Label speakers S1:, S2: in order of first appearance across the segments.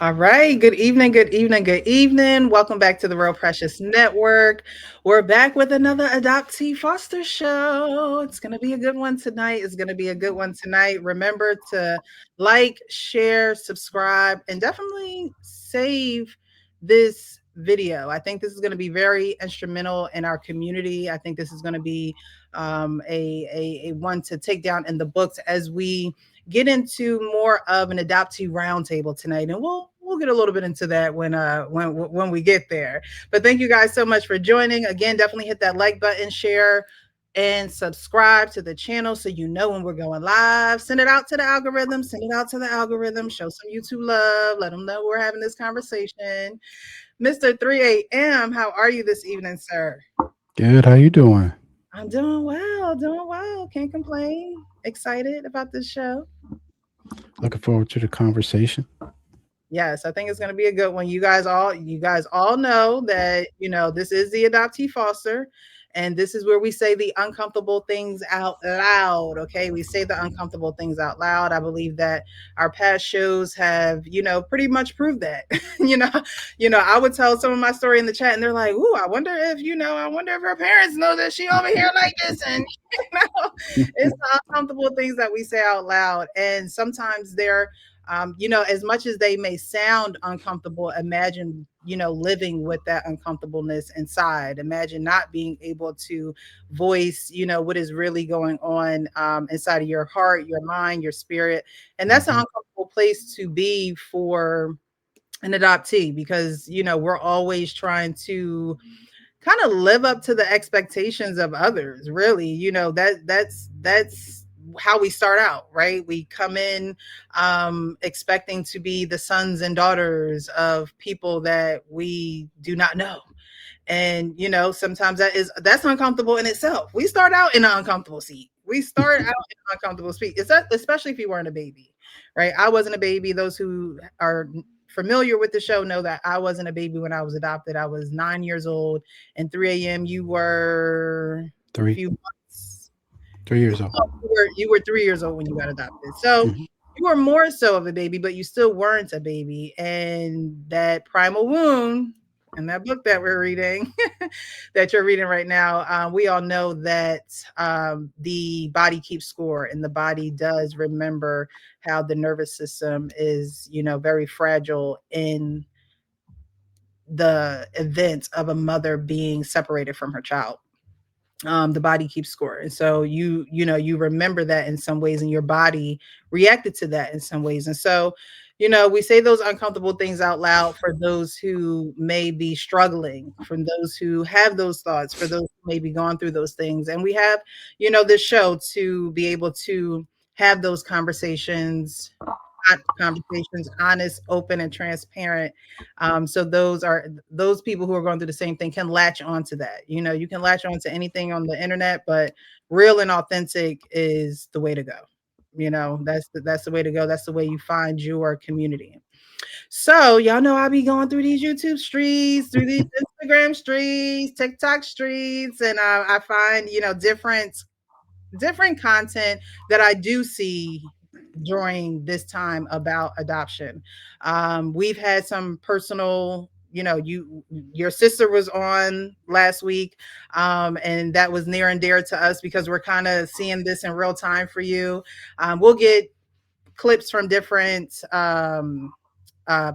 S1: All right. Good evening. Good evening. Good evening. Welcome back to the Real Precious Network. We're back with another Adoptee Foster show. It's going to be a good one tonight. It's going to be a good one tonight. Remember to like, share, subscribe, and definitely save this video. I think this is going to be very instrumental in our community. I think this is going to be a one to take down in the books as we get into more of an adoptee roundtable tonight, and we'll get a little bit into that when we get there. But thank you guys so much for joining. Again, definitely hit that like button, share, and subscribe to the channel so you know when we're going live. Send it out to the algorithm. Send it out to the algorithm. Show some YouTube love. Let them know we're having this conversation. Mr. 3 a.m., how are you this evening, sir?
S2: Good. How you doing?
S1: I'm doing well, doing well. Can't complain. Excited about this show.
S2: Looking forward to the conversation.
S1: Yes, I think it's going to be a good one. You guys all know that, this is the adoptee foster, and this is where we say the uncomfortable things out loud, okay? We say the uncomfortable things out loud. I believe that our past shows have, pretty much proved that. you know, I would tell some of my story in the chat and they're like, "Ooh, I wonder if her parents know that she over here like this." And it's the uncomfortable things that we say out loud, and sometimes they're as much as they may sound uncomfortable, imagine, living with that uncomfortableness inside. Imagine not being able to voice, what is really going on inside of your heart, your mind, your spirit. And that's an
S2: Hmm.
S1: uncomfortable place to be for an adoptee because, we're always trying to kind of live up to the expectations of others, really. That's how we start out, right? We come in expecting to be the sons and daughters of people that we do not know. And sometimes that's uncomfortable in itself. We start out in an uncomfortable seat. We start out in an uncomfortable seat. It's that, especially if you weren't a baby, right? I wasn't a baby. Those who are familiar with the show know that I wasn't a baby when I was adopted. I was 9 years old, and 3 a.m. You were a
S2: Three,
S1: few months.
S2: 3 years old.
S1: You were 3 years old when you got adopted. So
S2: Hmm.
S1: you were more so of a baby, but you still weren't a baby. And that primal wound in that book that we're reading, that you're reading right now, we all know that the body keeps score, and the body does remember how the nervous system is, very fragile in the event of a mother being separated from her child. The body keeps score, and so you remember that in some ways, and your body reacted to that in some ways. And so we say those uncomfortable things out loud for those who may be struggling, from those who have those thoughts, for those who may be gone through those things. And we have this show to be able to have those conversations, honest, open, and transparent. So those people who are going through the same thing can latch onto that. You can latch on to anything on the internet, but real and authentic is the way to go. That's the way to go. That's the way you find your community. So y'all know I be going through these YouTube streets, through these Instagram streets, TikTok streets, and I find different content that I do see during this time about adoption. We've had some personal, your sister was on last week, and that was near and dear to us because we're kind of seeing this in real time for you. We'll get clips from different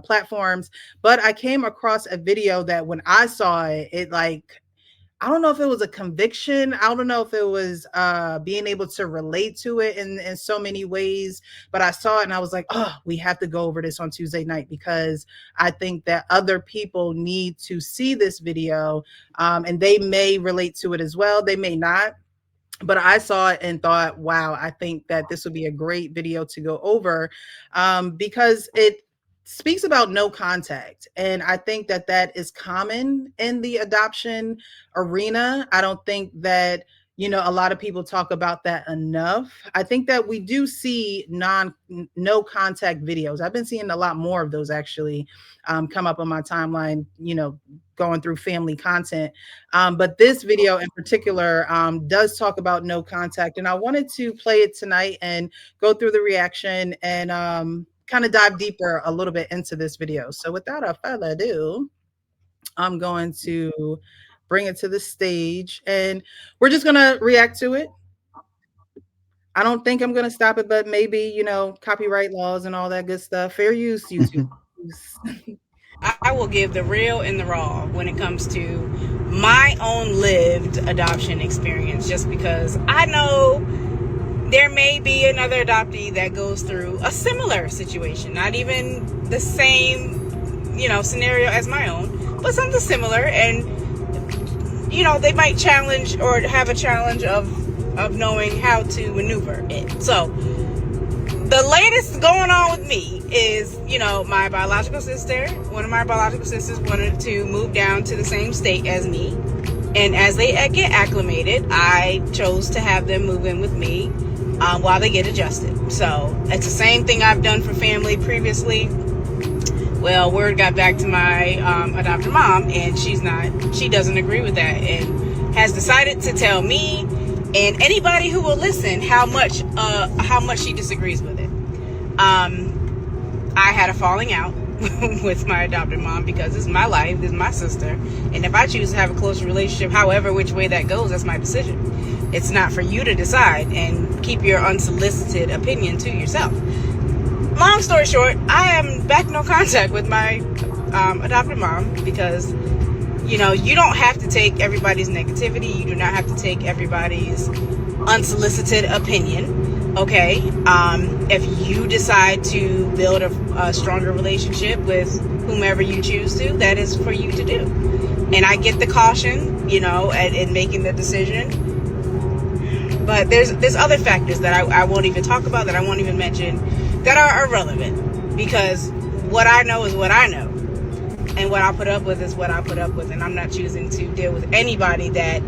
S1: platforms, but I came across a video that when I saw it, it like I don't know if it was a conviction. I don't know if it was being able to relate to it in so many ways. But I saw it and I was like, oh, we have to go over this on Tuesday night because I think that other people need to see this video, and they may relate to it as well. They may not, but I saw it and thought, wow, I think that this would be a great video to go over, because it speaks about no contact. And I think that that is common in the adoption arena. I don't think that, a lot of people talk about that enough. I think that we do see no contact videos. I've been seeing a lot more of those actually come up on my timeline, going through family content. But this video in particular does talk about no contact. And I wanted to play it tonight and go through the reaction and kind of dive deeper a little bit into this video. So without a further ado, I'm going to bring it to the stage and we're just going to react to it. I don't think I'm going to stop it, but maybe, copyright laws and all that good stuff. Fair use, YouTube.
S3: I will give the real and the raw when it comes to my own lived adoption experience, just because I know there may be another adoptee that goes through a similar situation, not even the same, scenario as my own, but something similar. And, they might challenge or have a challenge of knowing how to maneuver it. So the latest going on with me is, my biological sister, one of my biological sisters wanted to move down to the same state as me. And as they get acclimated, I chose to have them move in with me while they get adjusted. So it's the same thing I've done for family previously. Well, word got back to my adopted mom, and she doesn't agree with that, and has decided to tell me and anybody who will listen how much she disagrees with it. I had a falling out with my adopted mom because it's my life, this is my sister, and if I choose to have a closer relationship, however which way that goes, that's my decision. It's not for you to decide and keep your unsolicited opinion to yourself. Long story short, I am back no contact with my adopted mom because you don't have to take everybody's negativity. You do not have to take everybody's unsolicited opinion. Okay, if you decide to build a stronger relationship with whomever you choose to, that is for you to do. And I get the caution, in making the decision. But there's other factors that I won't even talk about, that I won't even mention, that are irrelevant, because what I know is what I know, and what I put up with is what I put up with, and I'm not choosing to deal with anybody that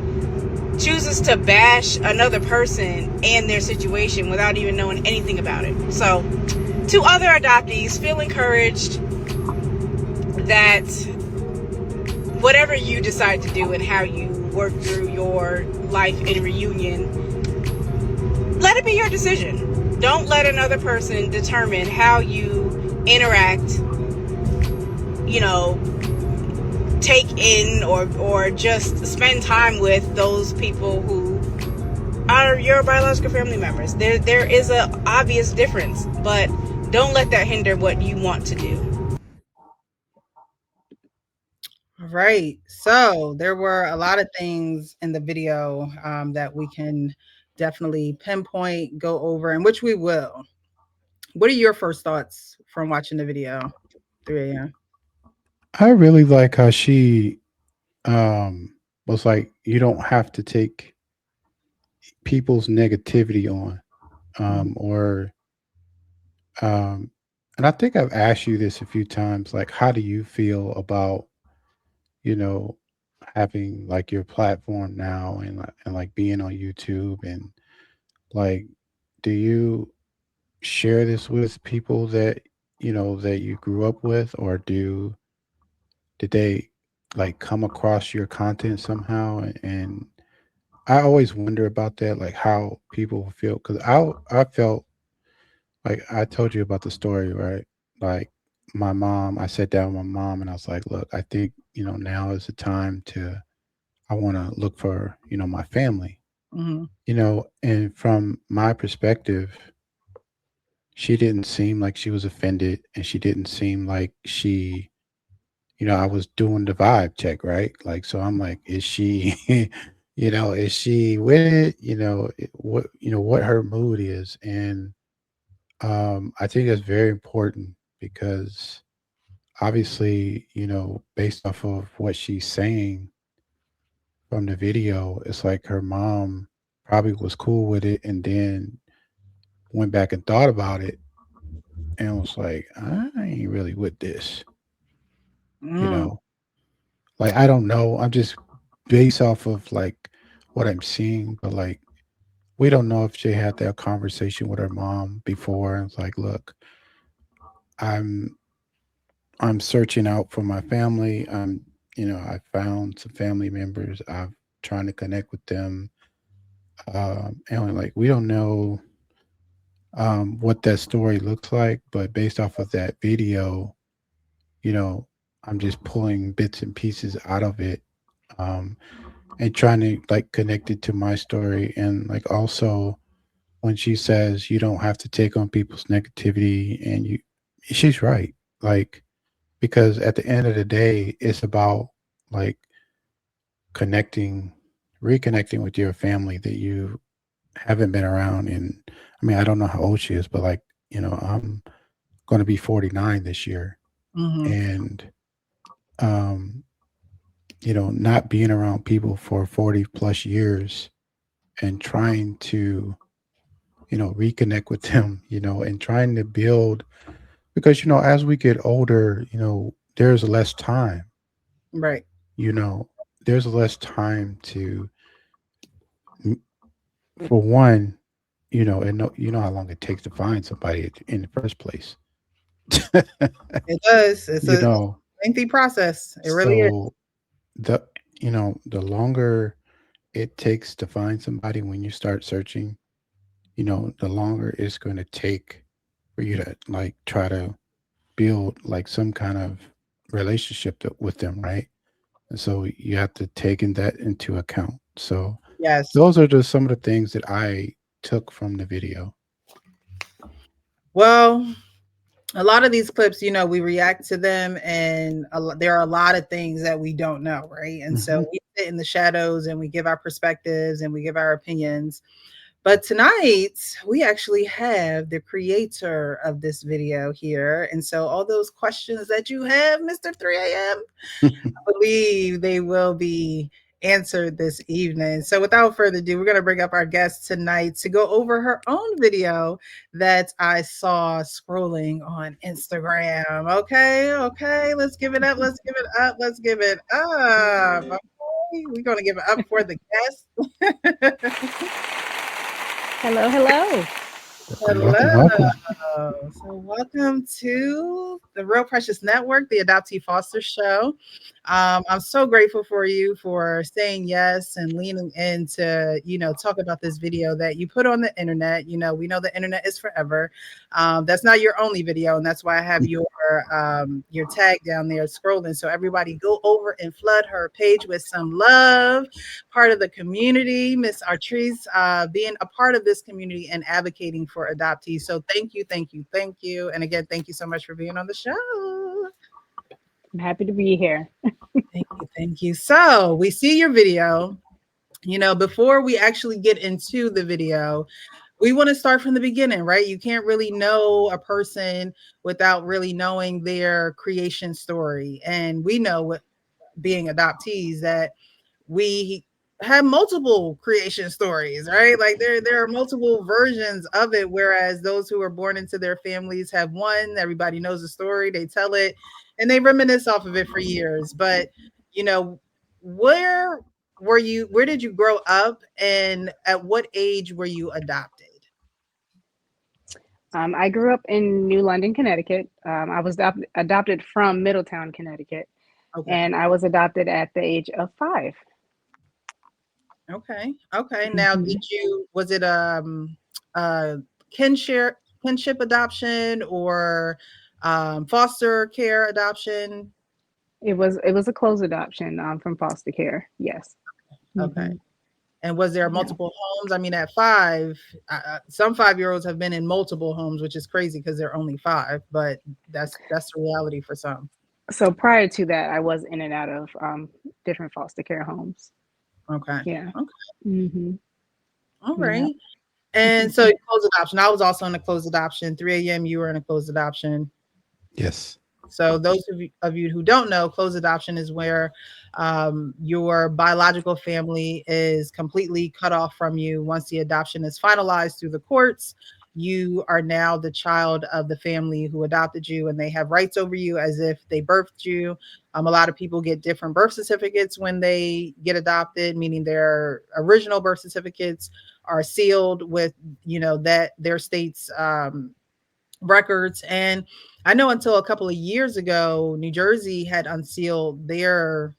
S3: chooses to bash another person and their situation without even knowing anything about it. So to other adoptees, feel encouraged that whatever you decide to do and how you work through your life in reunion, let it be your decision. Don't let another person determine how you interact, take in or just spend time with those people who are your biological family members. There is an obvious difference, but don't let that hinder what you want to do.
S1: Right. So there were a lot of things in the video that we can definitely pinpoint, go over, and which we will. What are your first thoughts from watching the video? 3 a.m.
S2: I really like how she was like, you don't have to take people's negativity on,
S1: Mhm.
S2: or um, and I think I've asked you this a few times, like, how do you feel about, you know, having like your platform now and like being on YouTube and like, do you share this with people that that you grew up with, or did they like come across your content somehow? And I always wonder about that, like how people feel, because I felt like I told you about the story, right? Like my mom, I sat down with my mom and I was like, look, I think now is the time to I want to look for my family,
S1: Mhm.
S2: and from my perspective, she didn't seem like she was offended, and she didn't seem like I was doing the vibe check, right? Like, so I'm like, is she, is she with it? What her mood is. And I think that's very important because obviously, based off of what she's saying from the video, it's like her mom probably was cool with it and then went back and thought about it and was like, I ain't really with this, you
S1: Mm.
S2: know. Like, I don't know. I'm just based off of like what I'm seeing, but like we don't know if she had that conversation with her mom before and it's like, look, I'm I'm searching out for my family. I found some family members. I'm trying to connect with them. And like we don't know what that story looks like, but based off of that video, you know, I'm just pulling bits and pieces out of it, um, and trying to like connect it to my story. And like also when she says you don't have to take on people's negativity, and she's right. Like, because at the end of the day, it's about like connecting, reconnecting with your family that you haven't been around. And I mean, I don't know how old she is, but like, I'm going to be 49 this year.
S1: Hmm.
S2: And, um, not being around people for 40 plus years and trying to, reconnect with them, and trying to build, because, as we get older, there's less time,
S1: Right.
S2: you know, there's less time to, m- for one, and you know how long it takes to find somebody in the first place.
S1: It does. It's
S2: you
S1: a
S2: know,
S1: lengthy process. It really is.
S2: so the, the longer it takes to find somebody when you start searching, the longer it's going to take for you to like try to build like some kind of relationship with them, right? And so you have to take in that into account. So
S1: Yes.
S2: those are just some of the things that I took from the video.
S1: Well, a lot of these clips, we react to them, and there are a lot of things that we don't know, right? And
S2: Hmm.
S1: so we sit in the shadows and we give our perspectives and we give our opinions. But tonight, we actually have the creator of this video here. And so, all those questions that you have, Mr. 3 a.m., believe they will be answered this evening. So, without further ado, we're going to bring up our guest tonight to go over her own video that I saw scrolling on Instagram. Okay, okay, let's give it up. Let's give it up. Let's give it up. Okay, we're going to give it up for the guest.
S3: Hello, hello.
S2: Welcome,
S1: Hello.
S2: welcome, welcome.
S1: So, welcome to the Real Precious Network, the Adoptee Foster Show. I'm so grateful for you for saying yes and leaning in to, talk about this video that you put on the internet. We know the internet is forever. That's not your only video, and that's why I have your tag down there scrolling. So everybody, go over and flood her page with some love. Part of the community, Miss Artrice, being a part of this community and advocating for adoptees. So thank you, thank you, thank you. And again, thank you so much for being on the show.
S3: I'm happy to be here.
S1: Thank you, thank you. So we see your video. Before we actually get into the video, we want to start from the beginning, right? You can't really know a person without really knowing their creation story. And we know, what being adoptees, that we have multiple creation stories, right? Like there are multiple versions of it, whereas those who are born into their families have one. Everybody knows the story, they tell it, and they reminisce off of it for years. But you know, where where did you grow up, and at what age were you adopted?
S3: I grew up in New London, Connecticut. I was adopted from Middletown, Connecticut,
S1: Okay.
S3: and I was adopted at the age of 5.
S1: Okay. Okay. Now,
S3: Mhm.
S1: was it uh kinship kinship adoption, or foster care adoption?
S3: It was a closed adoption from foster care. Yes.
S1: Okay.
S3: Hmm.
S1: And was there
S3: Yeah.
S1: multiple homes? I mean, at 5, some 5-year-olds have been in multiple homes, which is crazy because they're only 5, but that's the reality for some.
S3: So prior to that, I was in and out of different foster care homes.
S1: Okay.
S3: Yeah.
S1: Okay.
S3: Hmm.
S1: All
S3: Yeah.
S1: right. And so closed adoption. I was also in a closed adoption. 3 a.m. You were in a closed adoption.
S2: Yes.
S1: So those of you who don't know, closed adoption is where your biological family is completely cut off from you. Once the adoption is finalized through the courts, you are now the child of the family who adopted you, and they have rights over you as if they birthed you. A lot of people get different birth certificates when they get adopted, meaning their original birth certificates are sealed with, that their state's records. And I know until a couple of years ago, New Jersey had unsealed their,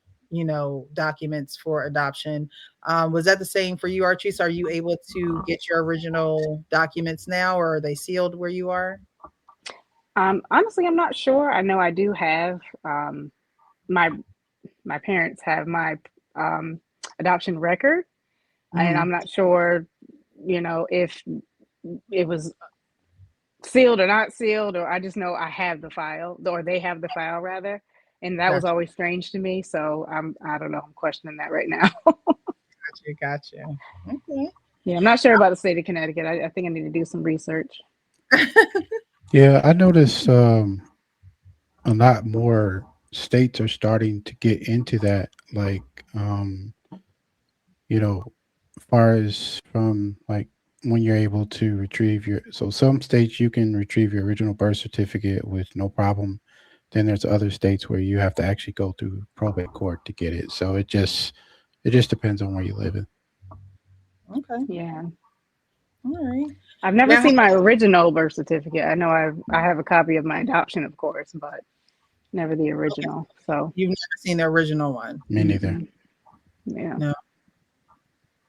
S1: documents for adoption. Was that the same for you, Archie? So are you able to get your original documents now, or are they sealed where you are?
S3: Honestly, I'm not sure. I know I do have my my parents have my um, adoption record, and
S1: Hmm.
S3: I'm not sure, if it was sealed or not sealed, or I just know I have the file, or they have the file rather, and that was
S1: Gotcha,
S3: always strange to me. So I don't know. I'm questioning that right now.
S1: gotcha. Okay.
S3: Yeah, I'm not sure about the state of Connecticut. I think I need to do some research.
S2: Yeah, I noticed a lot more states are starting to get into that. Like, you know, far as from like when you're able to retrieve your, so some states you can retrieve your original birth certificate with no problem. Then there's other states where you have to actually go through probate court to get it. So it just depends on where you live in.
S1: Okay.
S3: Yeah,
S1: All right.
S3: I've never
S1: Now,
S3: seen my original birth certificate. I know I have a copy of my adoption, of course, but never the
S1: okay,
S3: original. So,
S1: you've never seen the original one.
S2: Me neither.
S3: mm-mm. Yeah.
S1: No.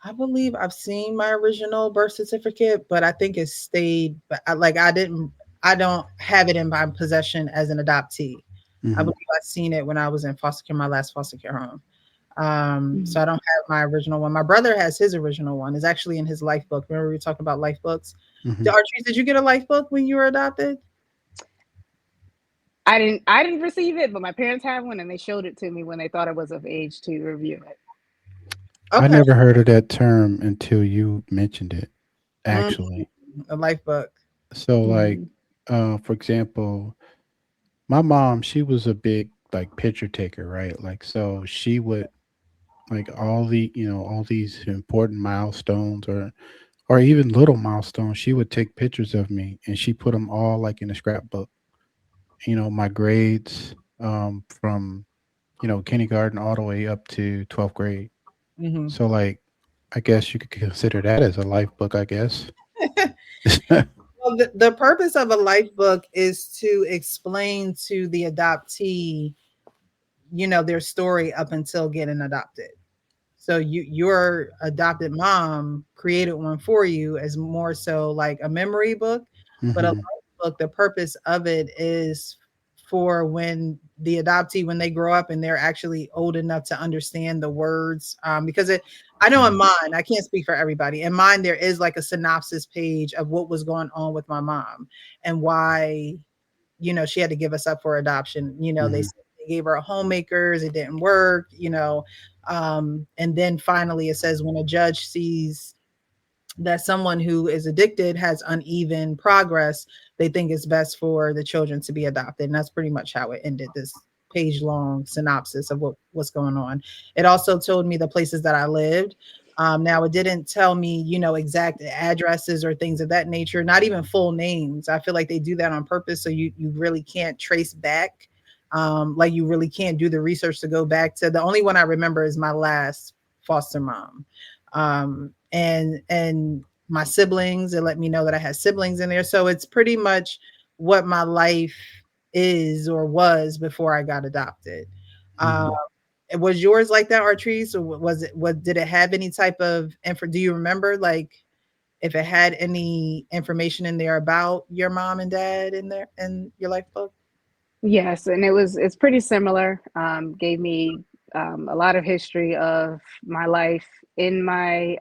S1: I believe I've seen my original birth certificate, but I think it stayed. But I don't have it in my possession as an adoptee. I
S2: Hmm.
S1: believe I seen it when I was in foster care, my last foster care home. So
S3: Mm.
S1: I don't have my original one. My brother has his original one. It's actually in his life book. Remember we were talking about life books?
S2: Hmm.
S1: Archie, did you get a life book when you were adopted?
S3: I didn't receive it, but my parents have one and they showed it to me when they thought I was of age to review it.
S2: I
S1: Okay.
S2: never heard of that term until you mentioned it,
S1: Mhm.
S2: actually.
S1: A life book.
S2: So, like,
S3: Mm.
S2: for example, my mom, she was a big like picture taker, right? Like, so she would like all these important milestones or even little milestones. She would take pictures of me and she put them all like in a scrapbook. My grades from kindergarten all the way up to 12th grade.
S1: Hmm.
S2: So like, I guess you could consider that as a life book, I guess.
S1: Well, the purpose of a life book is to explain to the adoptee, their story up until getting adopted. So your adopted mom created one for you as more so like a memory book, but a life
S2: Hmm.
S1: book, the purpose of it is for when the adoptee, when they grow up and they're actually old enough to understand the words. Because I know in mine, I can't speak for everybody. In mine, there is like a synopsis page of what was going on with my mom and why she had to give us up for adoption.
S2: Hmm.
S1: They gave her a homemakers, it didn't work. And then finally it says when a judge sees that someone who is addicted has uneven progress, they think it's best for the children to be adopted. And that's pretty much how it ended, this page long synopsis of what's going on. It also told me the places that I lived. Now it didn't tell me, exact addresses or things of that nature, not even full names. I feel like they do that on purpose so you really can't trace back. Like you really can't do the research to go back to the only one I remember is my last foster mom. And my siblings, it let me know that I had siblings in there. So it's pretty much what my life is or was before I got adopted. Um,
S2: Hmm.
S1: was yours like that, Artrice, or was it? What did it have any type of info? Do you remember, like, if it had any information in there about your mom and dad in there in your life book?
S3: Yes, and it's pretty similar. Gave me a lot of history of my life in my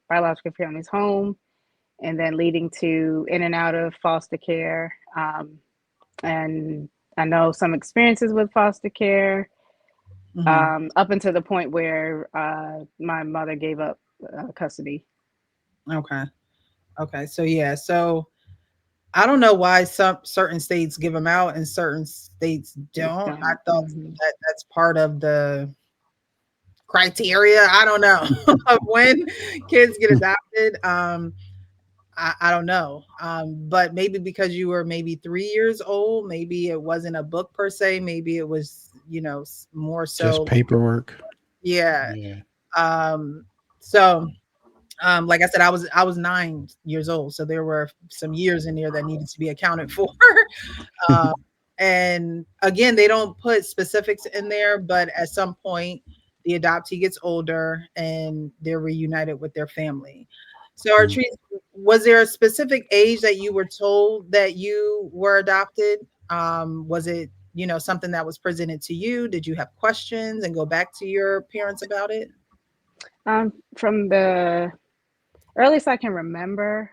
S3: biological family's home, and then leading to in and out of foster care. And I know some experiences with foster care,
S1: Hmm.
S3: up until the point where my mother gave up custody.
S1: Okay. Okay. So yeah. So I don't know why some certain states give them out and certain states don't. I
S3: Don't.
S1: thought
S3: Hmm.
S1: that that's part of the criteria. I don't know of when kids get adopted. I don't know. But maybe because you were maybe 3 years old, maybe it wasn't a book per se. Maybe it was, more
S2: Just
S1: so,
S2: paperwork.
S1: yeah.
S2: Yeah.
S1: Um, so like I said, I was 9 years old, so there were some years in there that needed to be accounted for. um, And again, they don't put specifics in there, but at some point, the adoptee gets older and they're reunited with their family. So,
S2: Mm.
S1: Artrice, was there a specific age that you were told that you were adopted? Was it, something that was presented to you? Did you have questions and go back to your parents about it?
S3: From the earliest I can remember,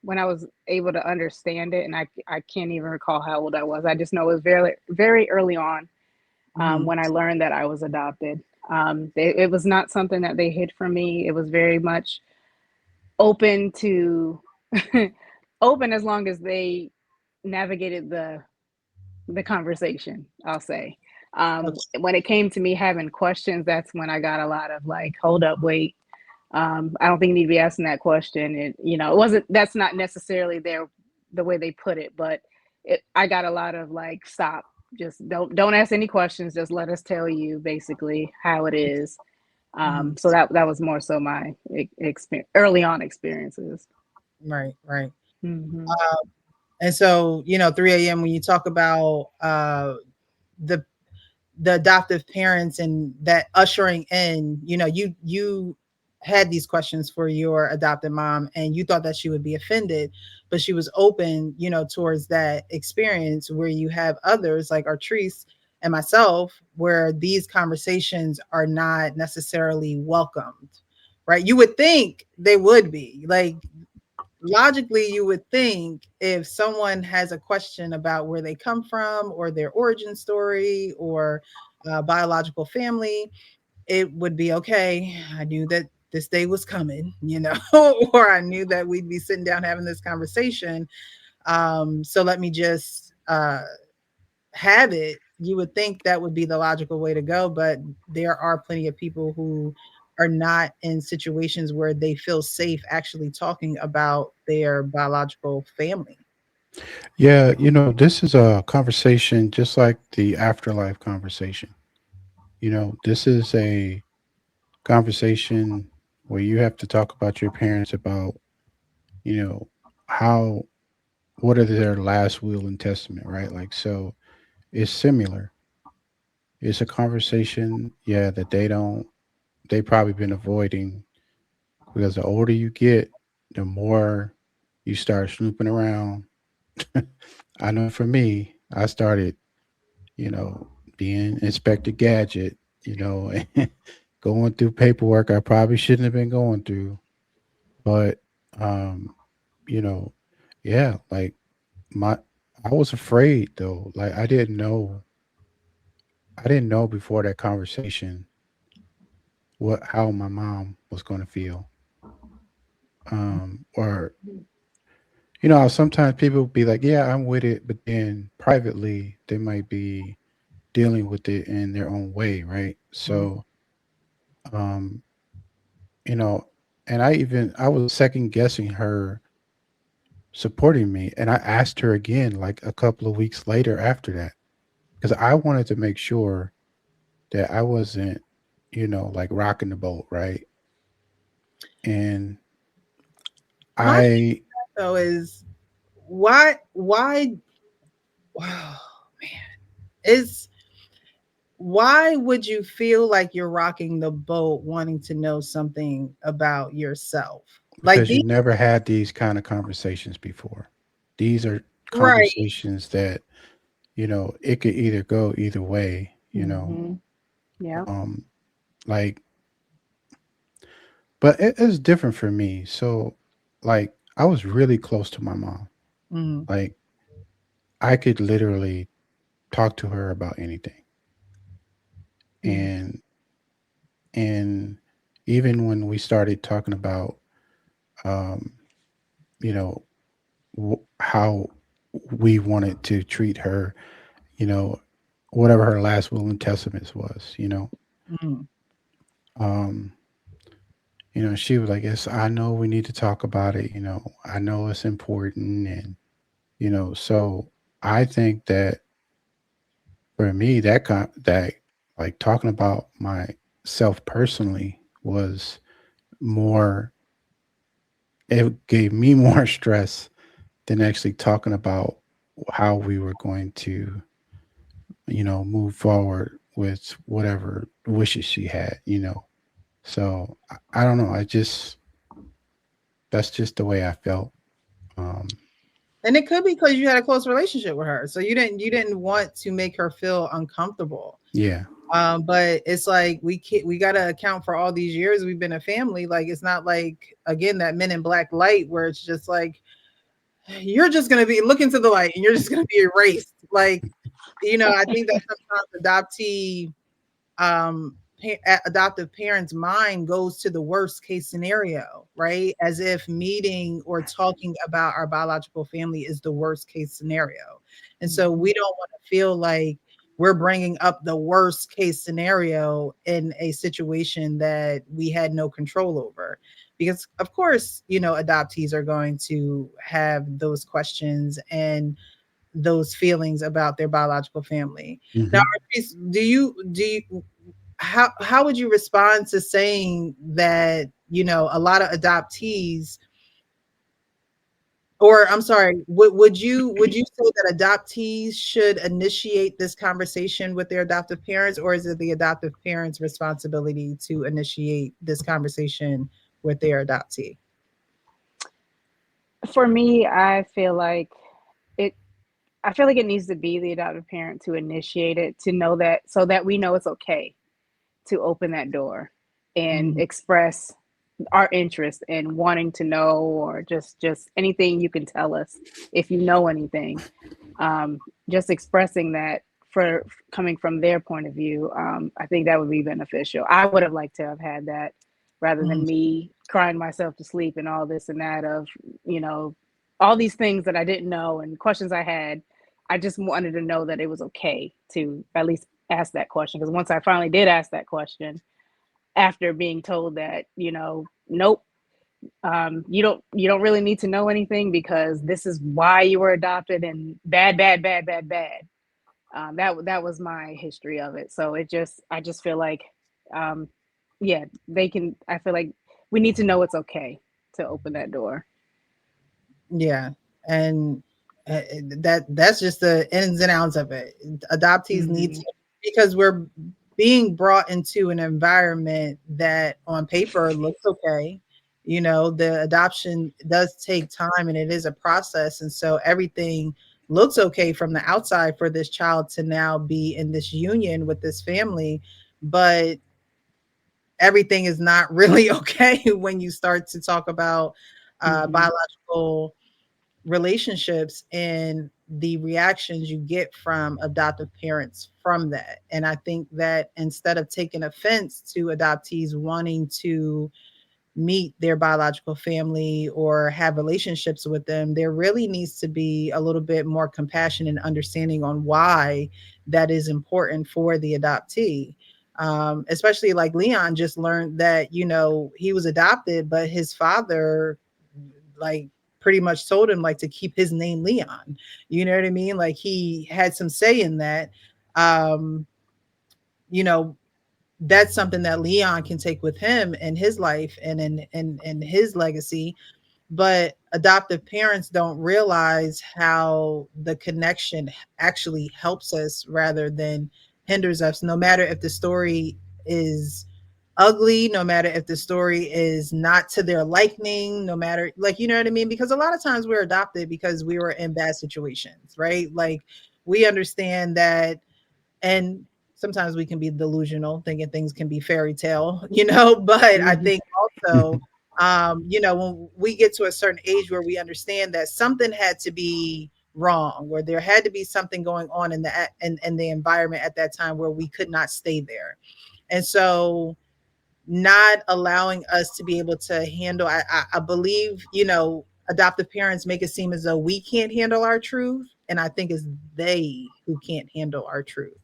S3: when I was able to understand it, and I can't even recall how old I was. I just know it was very, very early on,
S1: Mhm.
S3: when I learned that I was adopted. It was not something that they hid from me. It was very much open to open as long as they navigated the conversation, I'll say.
S1: Okay.
S3: When it came to me having questions, that's when I got a lot of like, hold up, wait. I don't think you need to be asking that question. It wasn't, that's not necessarily the way they put it, but I got a lot of like, stop, just don't ask any questions. Just let us tell you basically how it is.
S1: Mhm.
S3: So that was more so my experience, early on experiences.
S1: Right, right.
S3: Hmm.
S1: And so, 3 a.m. when you talk about the the adoptive parents and that ushering in, you had these questions for your adopted mom and you thought that she would be offended, but she was open, towards that experience where you have others like Artrice and myself, where these conversations are not necessarily welcomed, right? You would think they would be like, logically you would think if someone has a question about where they come from or their origin story or biological family, it would be okay. I knew that this day was coming, or I knew that we'd be sitting down having this conversation. So let me just have it. You would think that would be the logical way to go, but there are plenty of people who are not in situations where they feel safe actually talking about their biological family.
S2: Yeah, this is a conversation just like the afterlife conversation. This is a conversation where you have to talk about your parents about, you know, how, what are their last will and testament, right? Like, so it's similar. It's a conversation, yeah, that they probably been avoiding because the older you get, the more you start snooping around. I know for me, I started, you know, being Inspector Gadget, going through paperwork I probably shouldn't have been going through. But, um, you know, yeah, like my, I was afraid though. Like I didn't know before that conversation how my mom was going to feel. Or sometimes people be like, "Yeah, I'm with it," but then privately they might be dealing with it in their own way, right?
S1: Mhm.
S2: So, um, you know, and I was second guessing her supporting me, and I asked her again like a couple of weeks later after that because I wanted to make sure that I wasn't, like rocking the boat, right? And
S1: My thing
S2: I
S1: though is why wow, is why would you feel like you're rocking the boat wanting to know something about yourself? Like
S2: because you
S1: these
S2: never had these kind of conversations before. These are
S1: right.
S2: conversations that it could either go either way,
S3: Hmm. Yeah.
S2: um, like, but it's different for me. So, like, I was really close to my mom.
S1: Mhm,
S2: Like, I could literally talk to her about anything,
S1: mhm,
S2: and and even when we started talking about, um, you know, how we wanted to treat her, you know, whatever her last will and testament was,
S1: mhm,
S2: um, she was like, "Yes, I know we need to talk about it. I know it's important." And, so I think that for me, that like talking about myself personally was more, it gave me more stress than actually talking about, how we were going to, move forward with whatever wishes she had. So I don't know. That's just the way I felt. Um,
S1: And it could be because you had a close relationship with her, so you didn't want to make her feel uncomfortable.
S2: yeah.
S1: But it's like we gotta account for all these years we've been a family. Like it's not like again that Men in Black light where it's just like you're just gonna be look into the light and you're just gonna be erased. Like I think that sometimes adoptive parents' mind goes to the worst case scenario, right? As if meeting or talking about our biological family is the worst case scenario. And so
S3: Mhm.
S1: we don't want to feel like we're bringing up the worst case scenario in a situation that we had no control over. Because, of course, adoptees are going to have those questions and those feelings about their biological family. Now,
S2: Hmm.
S1: Artis, do you how would you respond to saying that a lot of adoptees, or I'm sorry, would you say that adoptees should initiate this conversation with their adoptive parents, or is it the adoptive parents responsibility to initiate this conversation with their adoptee?
S3: For me, it I feel like it needs to be the adoptive parent to initiate it, to know that, so that we know it's okay to open that door and
S1: Mhm.
S3: express our interest in wanting to know, or just anything you can tell us if you know anything. Just expressing that, for coming from their point of view, I think that would be beneficial. I would have liked to have had that, rather than
S1: Mhm.
S3: me crying myself to sleep and all this and that of, you know, all these things that I didn't know and questions I had. I just wanted to know that it was okay to at least ask that question, because once I finally did ask that question, after being told that, nope, you don't really need to know anything, because this is why you were adopted, and bad, bad, bad, bad, bad. That was my history of it. So I just feel like, um, yeah, they can. I feel like we need to know it's okay to open that door.
S1: Yeah, and that's just the ins and outs of it. Adoptees need
S3: Hmm.
S1: to, because we're being brought into an environment that on paper looks okay. The adoption does take time and it is a process, and so everything looks okay from the outside for this child to now be in this union with this family, but everything is not really okay when you start to talk about
S3: Hmm.
S1: biological relationships and the reactions you get from adoptive parents from that. And I think that instead of taking offense to adoptees wanting to meet their biological family or have relationships with them, there really needs to be a little bit more compassion and understanding on why that is important for the adoptee. Especially like Leon just learned that, he was adopted, but his father, like, pretty much told him like to keep his name Leon. You know what I mean? Like he had some say in that. Um, you know, that's something that Leon can take with him in his life and in his legacy. But adoptive parents don't realize how the connection actually helps us rather than hinders us, no matter if the story is ugly, no matter if the story is not to their liking, no matter, like, you know what I mean? Because a lot of times we're adopted because we were in bad situations, right? Like we understand that, and sometimes we can be delusional thinking things can be fairy tale, but I
S3: Hmm.
S1: think also when we get to a certain age where we understand that something had to be wrong, or there had to be something going on in the environment at that time where we could not stay there. And so not allowing us to be able to handle, I believe, adoptive parents make it seem as though we can't handle our truth, and I think it's they who can't handle our truth,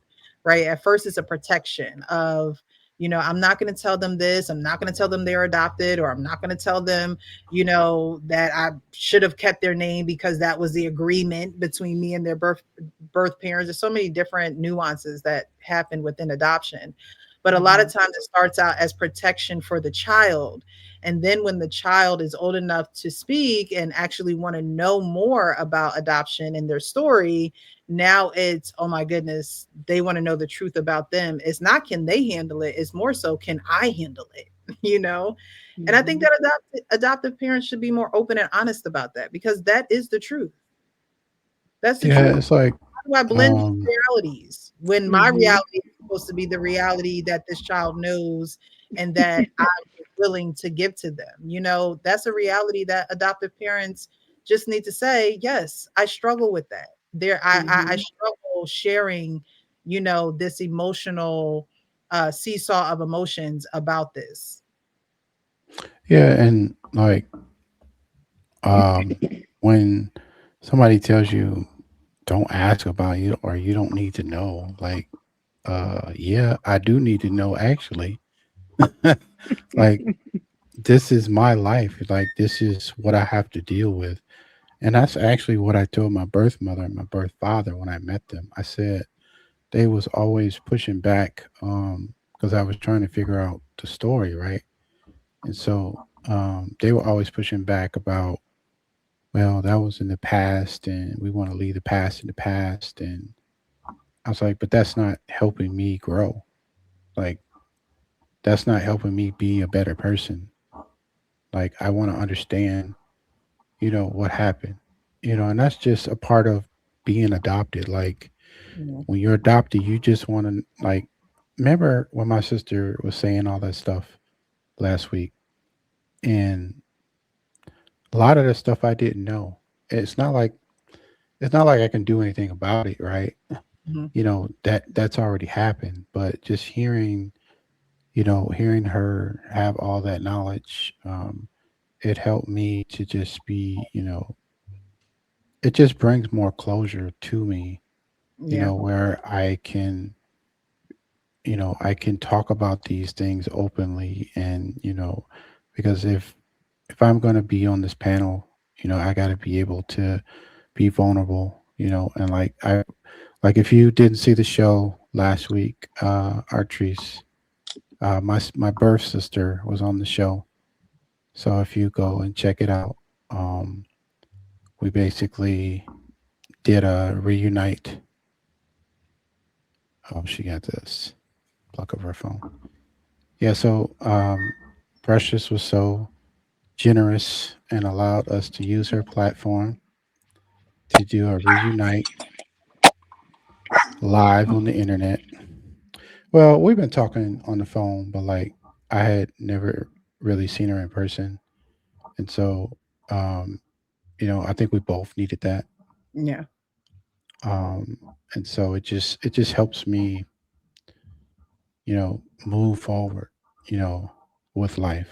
S1: right? At first it's a protection of, I'm not going to tell them this, I'm not going to tell them they're adopted, or I'm not going to tell them, that I should have kept their name because that was the agreement between me and their birth parents. There's so many different nuances that happen within adoption. But a lot of
S3: Mhm.
S1: times it starts out as protection for the child. And then when the child is old enough to speak and actually want to know more about adoption and their story, now it's, oh my goodness, they want to know the truth about them. It's not can they handle it, it's more so can I handle it, you know? And I think
S3: Mhm.
S1: that adoptive parents should be more open and honest about that because that is the truth. That's the truth.
S2: Yeah, it's like,
S1: Do I blend
S2: um,
S1: realities when my
S3: Mhm.
S1: reality is supposed to be the reality that this child knows and that I'm willing to give to them? You know, that's a reality that adoptive parents just need to say, yes, I struggle with that. I
S3: Mhm.
S1: struggle sharing, you know, this emotional seesaw of emotions about this.
S2: yeah, and like, when somebody tells you don't ask about you or you don't need to know, like, yeah, I do need to know actually. Like, this is my life. Like, this is what I have to deal with. And that's actually what I told my birth mother and my birth father when I met them. I said they was always pushing back because I was trying to figure out the story, right? And so they were always pushing back about, well, that was in the past and we want to leave the past in the past. And I was like, but that's not helping me grow. Like, that's not helping me be a better person. Like, I want to understand, what happened, and that's just a part of being adopted. Like,
S1: Yeah.
S2: when you're adopted, you just want to, like, remember when my sister was saying all that stuff last week, and a lot of the stuff I didn't know. It's not like I can do anything about it, right?
S1: Mhm.
S2: That's already happened, but just hearing her have all that knowledge, it helped me to just be, it just brings more closure to me,
S1: Yeah.
S2: where I can talk about these things openly, and because if I'm going to be on this panel, I got to be able to be vulnerable, and like if you didn't see the show last week, Artrice, my birth sister was on the show. So if you go and check it out, um, we basically did a reunite. Oh, she got this pluck of her phone. Yeah, so Precious was so generous and allowed us to use her platform to do a reunite live on the internet. Well, we've been talking on the phone, but like I had never really seen her in person, and so um, I think we both needed that,
S1: Yeah.
S2: um, and so it just helps me, move forward, you know, with life.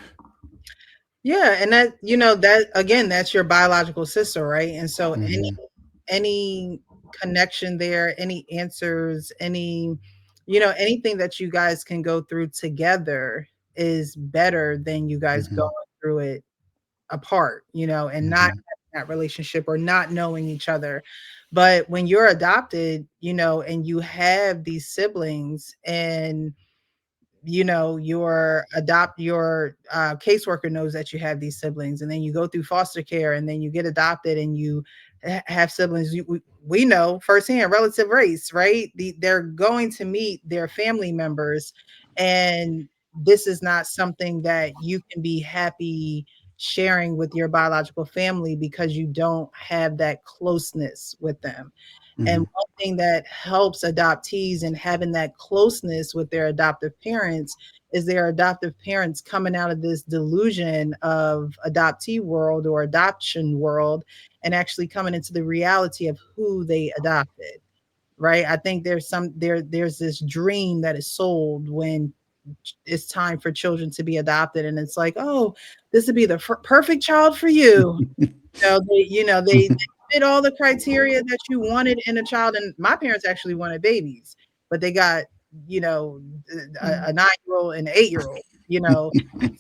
S1: Yeah, and that that again, that's your biological sister, right? And so
S2: Hmm.
S1: any connection there, any answers, any anything that you guys can go through together is better than you guys
S2: Hmm.
S1: going through it apart, and not
S2: Hmm.
S1: having that relationship or not knowing each other. But when you're adopted, and you have these siblings and your caseworker knows that you have these siblings, and then you go through foster care, and then you get adopted, and you have siblings. We know firsthand relative race, right? They're going to meet their family members, and this is not something that you can be happy sharing with your biological family because you don't have that closeness with them. And
S2: Hmm.
S1: one thing that helps adoptees in having that closeness with their adoptive parents is their adoptive parents coming out of this delusion of adoptee world or adoption world and actually coming into the reality of who they adopted. Right? I think there's this dream that is sold when it's time for children to be adopted, and it's like, oh, this would be the perfect child for you. They fit all the criteria that you wanted in a child, and my parents actually wanted babies, but they got, you know, a
S3: Mhm.
S1: 9-year-old and an 8-year-old,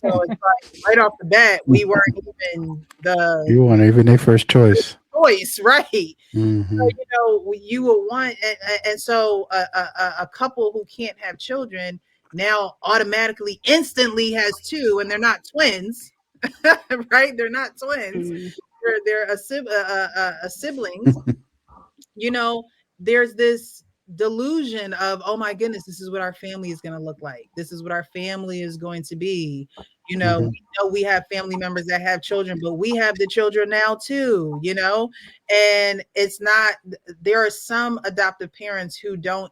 S1: so it's like right off the bat, we weren't even the
S2: You weren't even their first choice.
S1: choice, right? So,
S2: Hmm.
S1: you will want, and so a couple who can't have children now automatically instantly has two, and they're not twins. Right, they're not twins.
S3: Mm,
S1: They're a siblings. You know, there's this delusion of, oh my goodness, this is what our family is going to look like. This is what our family is going to be.
S2: Hmm.
S1: We know we have family members that have children, but we have the children now too, and it's not, there are some adoptive parents who don't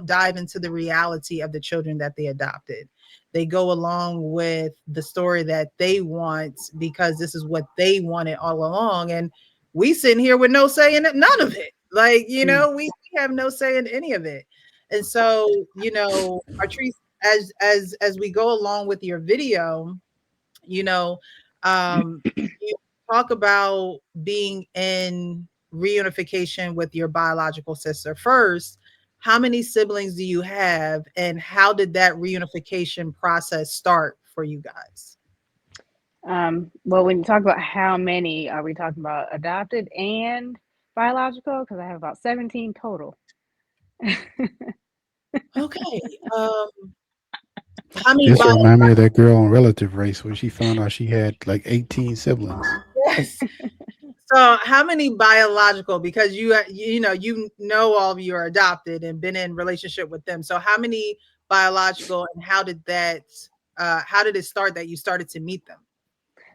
S1: dive into the reality of the children that they adopted. They go along with the story that they want because this is what they wanted all along. And we sitting here with no say in it, none of it. Like,
S3: mm.
S1: we have no say in any of it. And so, Artrice, as we go along with your video, you know, you talk about being in reunification with your biological sister. First, how many siblings do you have, and how did that reunification process start for you guys?
S3: Well, when you talk about how many, are we talking about adopted and biological? Because I have about 17 total.
S1: Okay. How many
S2: This
S1: bio
S2: remind me of that girl on Relative Race when she found out she had like 18 siblings.
S1: yes. So how many biological, because you know all of you are adopted and been in relationship with them. So how many biological, and how did it start that you started to meet them?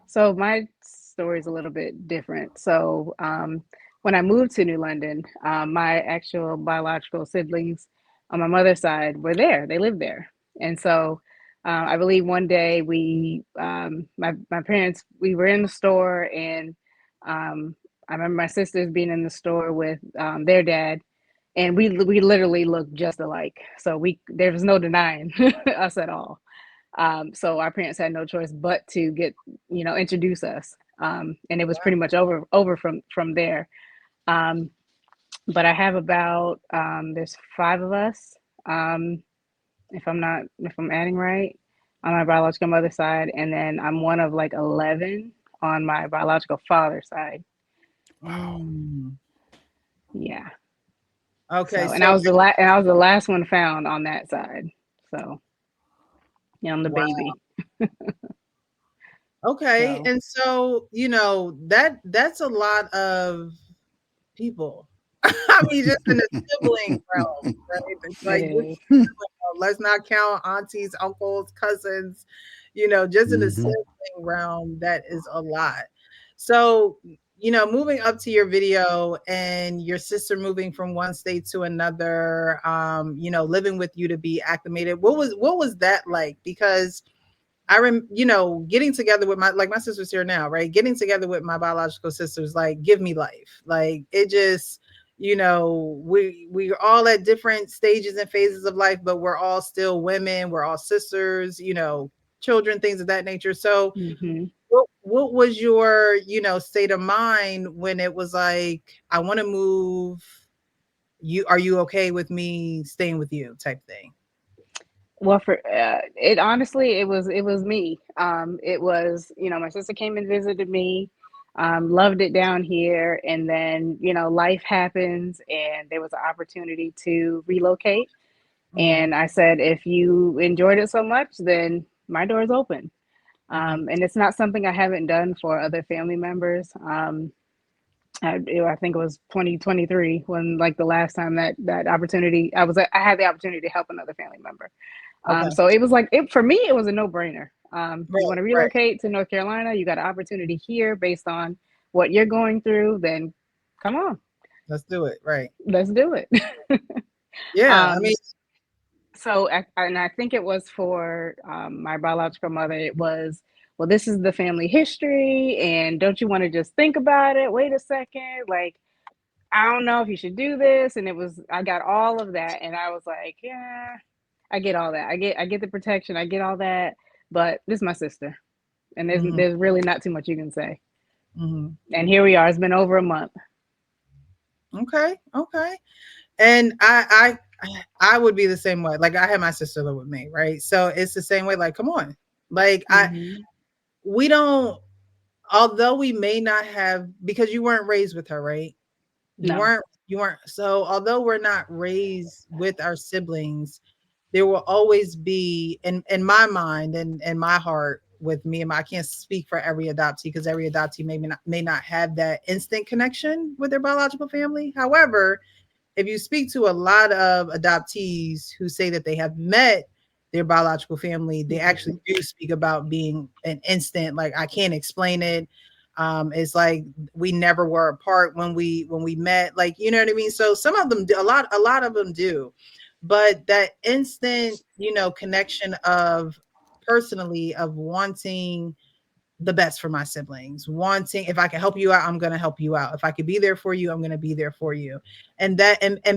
S3: So my story is a little bit different. So when I moved to New London, my actual biological siblings on my mother's side were there. They lived there, and so I believe one day my parents, we were in the store, and um, I remember my sisters being in the store with their dad, and we literally looked just alike. So there was no denying us at all. So our parents had no choice but to introduce us. And it was pretty much over from there. Um, but I have about there's five of us, um, if I'm adding right, on my biological mother's side, and then I'm one of like 11 on my biological father's side.
S2: Wow.
S1: Mm.
S3: Yeah.
S1: Okay,
S3: So and
S1: so
S3: I was the last one found on that side. So yeah, I'm the
S1: wow.
S3: baby.
S1: Okay,
S3: So
S1: and so that's a lot of people. I mean, just in the sibling realm, right? It's
S3: it
S1: like just
S3: is.
S1: let's not count aunties, uncles, cousins, just in the
S2: Hmm.
S1: sibling realm, that is a lot. So, moving up to your video and your sister moving from one state to another, living with you to be acclimated. What was that like? Because getting together with my sister's here now, right? Getting together with my biological sisters, like, give me life. Like, it just, we're all at different stages and phases of life, but we're all still women. We're all sisters, children, things of that nature. So,
S3: Hmm.
S1: what was your, state of mind when it was like, I want to move? Are you okay with me staying with you, type thing?
S3: Well, for it honestly, it was me. It was my sister came and visited me, loved it down here, and then life happens, and there was an opportunity to relocate.
S1: Hmm.
S3: And I said, if you enjoyed it so much, then my door is open.
S1: Hmm.
S3: And it's not something I haven't done for other family members. I think it was 2023 when like the last time that opportunity I had the opportunity to help another family member.
S1: Okay.
S3: So it was like for me, it was a no brainer. You
S1: Right.
S3: want to
S1: Right.
S3: relocate to North Carolina, you got an opportunity here based on what you're going through, then come on,
S1: Let's do it. Right.
S3: let's do it.
S1: Yeah. I mean,
S3: um, so, and I think it was for my biological mother, it was, well, this is the family history, and don't you want to just think about it? Wait a second. Like, I don't know if you should do this. And I got all of that. And I was like, yeah, I get all that. I get the protection. I get all that. But this is my sister. And
S1: mhm,
S3: there's really not too much you can say.
S1: mhm.
S3: And here we are. It's been over a month.
S1: Okay. Okay. And I would be the same way. Like, I had my sister live with me, right? So it's the same way. Like, come on. Like,
S3: Hmm.
S1: we don't, although we may not have, because you weren't raised with her, right? You
S3: No.
S1: weren't, you weren't. So although we're not raised with our siblings, there will always be in my mind and in my heart with me and my, I can't speak for every adoptee because every adoptee may not have that instant connection with their biological family. However, if you speak to a lot of adoptees who say that they have met their biological family, they actually do speak about being an instant, like I can't explain it. It's like we never were apart when we met, like you know what I mean. So some of them do, a lot of them do, but that instant, connection of personally of wanting the best for my siblings, wanting, if I can help you out, I'm going to help you out, if I could be there for you, I'm going to be there for you. And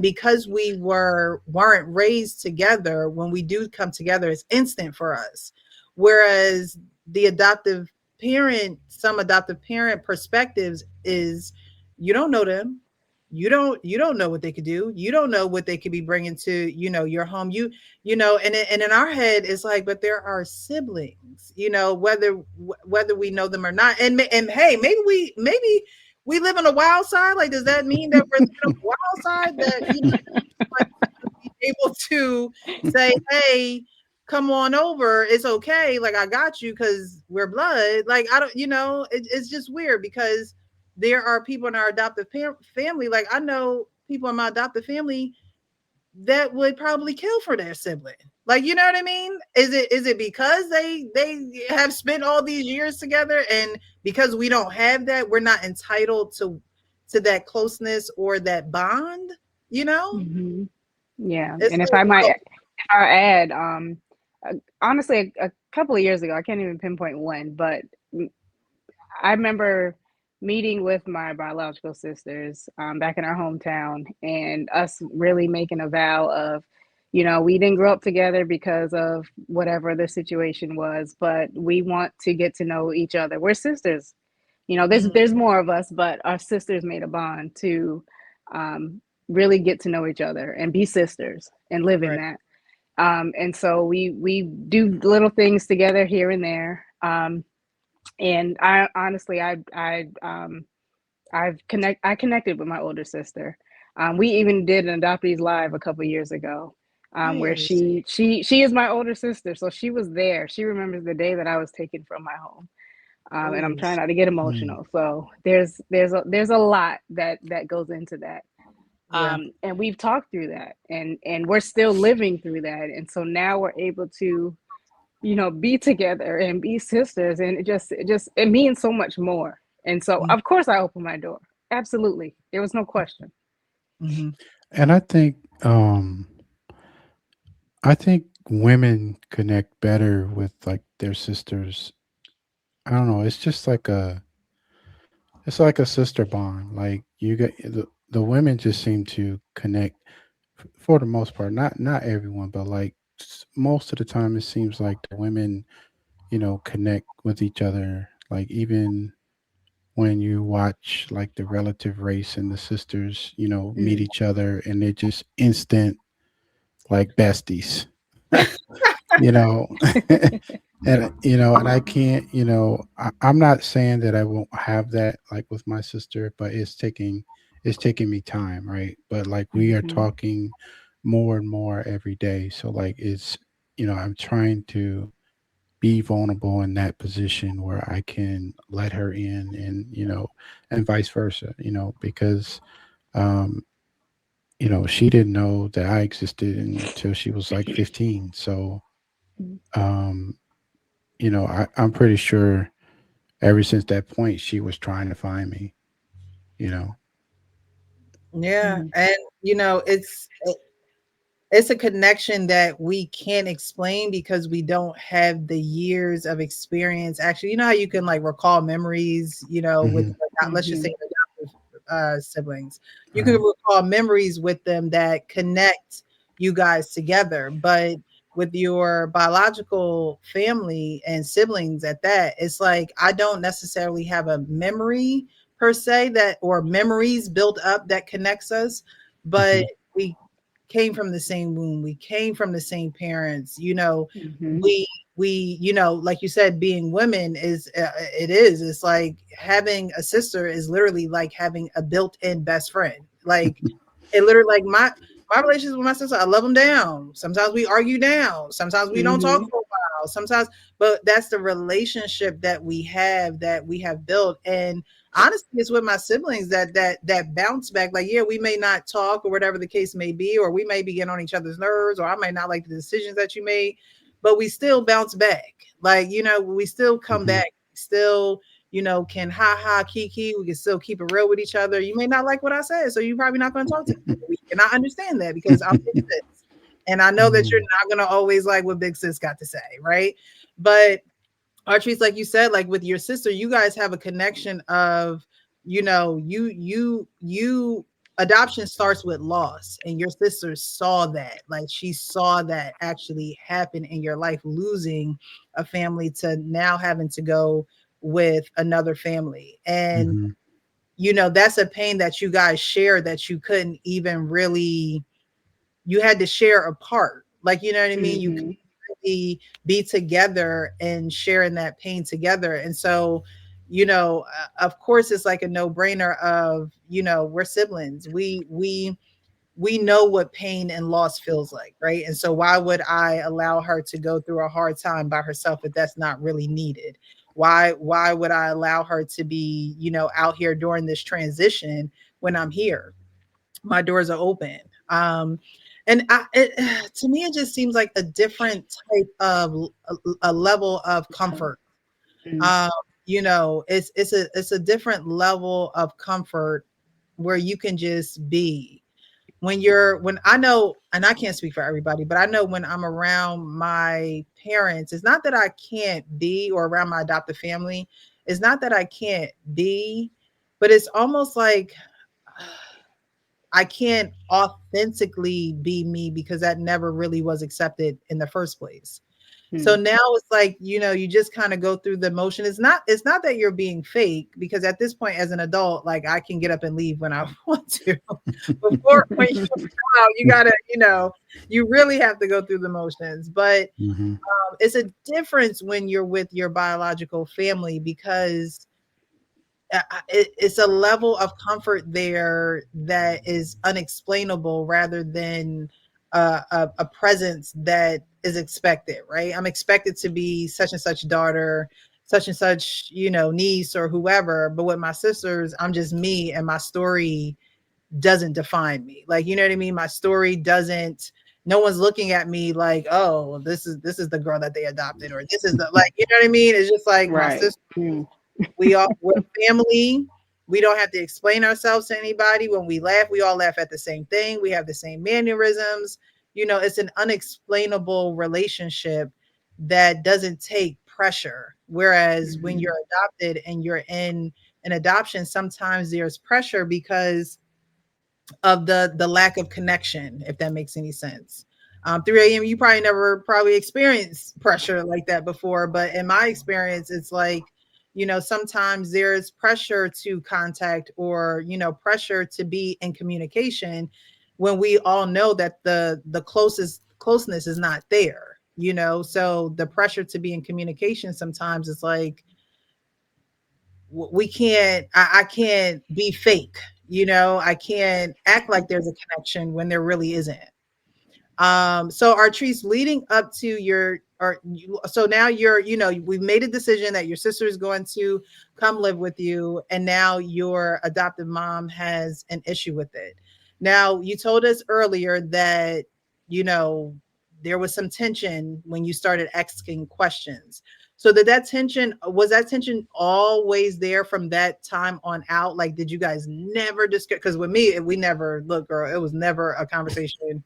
S1: because we weren't raised together, when we do come together it's instant for us, whereas the adoptive some adoptive parent perspectives is, you don't know them, you don't know what they could do, you don't know what they could be bringing to your home, and in our head it's like, but there are siblings, whether we know them or not. And hey, maybe we live on a wild side. Like, does that mean that we're living on a wild side, that like, be able to say, hey, come on over, it's okay, like I got you because we're blood. Like, I don't, it's just weird because there are people in our adoptive family, like I know people in my adoptive family that would probably kill for their sibling. Like, you know what I mean? Is it because they have spent all these years together, and because we don't have that, we're not entitled to that closeness or that bond, you know?
S3: Hmm. Yeah,
S1: It's
S3: and if
S1: like,
S3: I might,
S1: oh,
S3: if I add, honestly, a couple of years ago, I can't even pinpoint when, but I remember meeting with my biological sisters back in our hometown, and us really making a vow of, we didn't grow up together because of whatever the situation was, but we want to get to know each other. We're sisters. There's
S1: mhm,
S3: there's more of us, but our sisters made a bond to um, really get to know each other and be sisters and live in
S1: right.
S3: that. And so we do little things together here and there. And I honestly, I connected with my older sister. We even did an adoptees live a couple years ago, where
S1: Nice.
S3: she is my older sister, so she was there. She remembers the day that I was taken from my home, and I'm
S1: Ooh,
S3: trying not to get
S2: Mm.
S3: emotional. So there's a lot that goes into that,
S1: yeah.
S3: and we've talked through that, and we're still living through that, and so now we're able to be together and be sisters, and it means so much more. And so of course I opened my door. Absolutely. There was no question.
S1: Mm-hmm.
S2: And I think women connect better with like their sisters. I don't know. It's like a sister bond. Like you get the women just seem to connect for the most part. Not everyone, but like most of the time, it seems like the women, connect with each other. Like even when you watch like the relative race and the sisters, meet
S3: Mm.
S2: each other and they're just instant like besties. you know and and I can't, I'm not saying that I won't have that like with my sister, but it's taking me time, right? But like we are
S3: Mhm.
S2: talking more and more every day, so like I'm trying to be vulnerable in that position where I can let her in, and vice versa, because um she didn't know that I existed until she was like 15. So um I'm pretty sure ever since that point she was trying to find me, you know.
S1: Yeah,
S3: Mm.
S1: and it's a connection that we can't explain because we don't have the years of experience. Actually, you know how you can like recall memories, with
S2: Hmm.
S1: let's just say
S3: Mhm.
S1: adoptive siblings. You can
S2: Right.
S1: recall memories with them that connect you guys together, but with your biological family and siblings at that, it's like I don't necessarily have a memory per se that or memories built up that connects us, but
S2: Hmm.
S1: we came from the same womb, we came from the same parents,
S3: Mhm.
S1: we like you said, being women is it's like having a sister is literally like having a built-in best friend. Like it literally, like My relationship with my sister, I love them down. Sometimes we argue down. Sometimes we don't talk
S3: Mm-hmm.
S1: for a while. Sometimes, but that's the relationship that we have built. And honestly, it's with my siblings that bounce back. Like, yeah, we may not talk or whatever the case may be, or we may be getting on each other's nerves, or I might not like the decisions that you made, but we still bounce back. Like, we still come
S2: Hmm.
S1: back. Still, can ha ha kiki. We can still keep it real with each other. You may not like what I said, so you're probably not going to talk to me. And I understand that because I'm big sis. And I know that you're
S2: Mm.
S1: not going to always like what big sis got to say, right? But Archie's, like you said, like with your sister, you guys have a connection of, you adoption starts with loss, and your sister saw that. Like, she saw that actually happen in your life, losing a family to now having to go with another family. And
S2: Mhm.
S1: that's a pain that you guys share, that you couldn't even really, you had to share apart. Like, you know what I mean? You
S3: Mm-hmm.
S1: couldn't be together and sharing that pain together. And so, of course, it's like a no brainer of, we're siblings. We know what pain and loss feels like, right? And so why would I allow her to go through a hard time by herself if that's not really needed? Why would I allow her to be, out here during this transition when I'm here? My doors are open. And to me, it just seems like a different type of a level of comfort.
S3: Mm-hmm.
S1: Um, it's a different level of comfort where you can just be. When I know, and I can't speak for everybody, but I know when I'm around my parents, it's not that I can't be, or around my adopted family, it's not that I can't be, but it's almost like I can't authentically be me because that never really was accepted in the first place. So now it's like, you just kind of go through the motion. It's not that you're being fake, because at this point as an adult, like, I can get up and leave when I want to. Before, when you're a child, you gotta, you really have to go through the motions. But
S2: Mhm.
S1: it's a difference when you're with your biological family, because it's a level of comfort there that is unexplainable, rather than a presence that is expected, right? I'm expected to be such and such daughter, such and such, niece or whoever. But with my sisters, I'm just me, and my story doesn't define me. Like, you know what I mean? My story doesn't. No one's looking at me like, oh, this is the girl that they adopted, or this is the, like, you know what I mean? It's just like my
S3: Right.
S1: sister. We're family. We don't have to explain ourselves to anybody. When we laugh, we all laugh at the same thing. We have the same mannerisms. It's an unexplainable relationship that doesn't take pressure. Whereas when
S3: Mm-hmm.
S1: you're adopted and you're in an adoption, sometimes there's pressure because of the lack of connection, if that makes any sense. 3 a.m., you probably never probably experienced pressure like that before, but in my experience, it's like, sometimes there's pressure to contact, or pressure to be in communication, when we all know that the closeness is not there. So the pressure to be in communication sometimes is like, we can't, I can't be fake. I can't act like there's a connection when there really isn't. So Artrice, leading up to so now we've made a decision that your sister is going to come live with you, and now your adoptive mom has an issue with it. Now, you told us earlier that, you know, there was some tension when you started asking questions. So did that tension, was that tension always there from that time on out? Like, did you guys never discuss? Because with me, we never, look, girl, it was never a conversation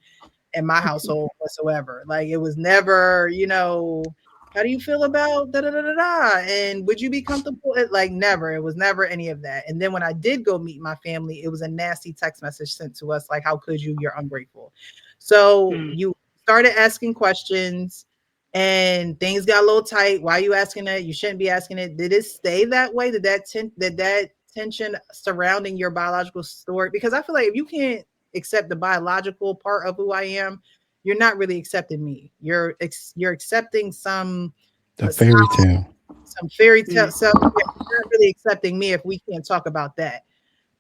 S1: in my household whatsoever. Like, it was never, how do you feel about da da da da da? And would you be comfortable? Like, never. It was never any of that. And then when I did go meet my family, it was a nasty text message sent to us, like, how could you? You're ungrateful. So
S3: Mm.
S1: you started asking questions, and things got a little tight. Why are you asking that? You shouldn't be asking it. Did it stay that way? Did that tension surrounding your biological story? Because I feel like if you can't accept the biological part of who I am, you're not really accepting me. You're accepting some
S2: The
S1: some
S2: fairy tale.
S1: some fairy tale
S3: Mm.
S1: stuff. You're not really accepting me if we can't talk about that.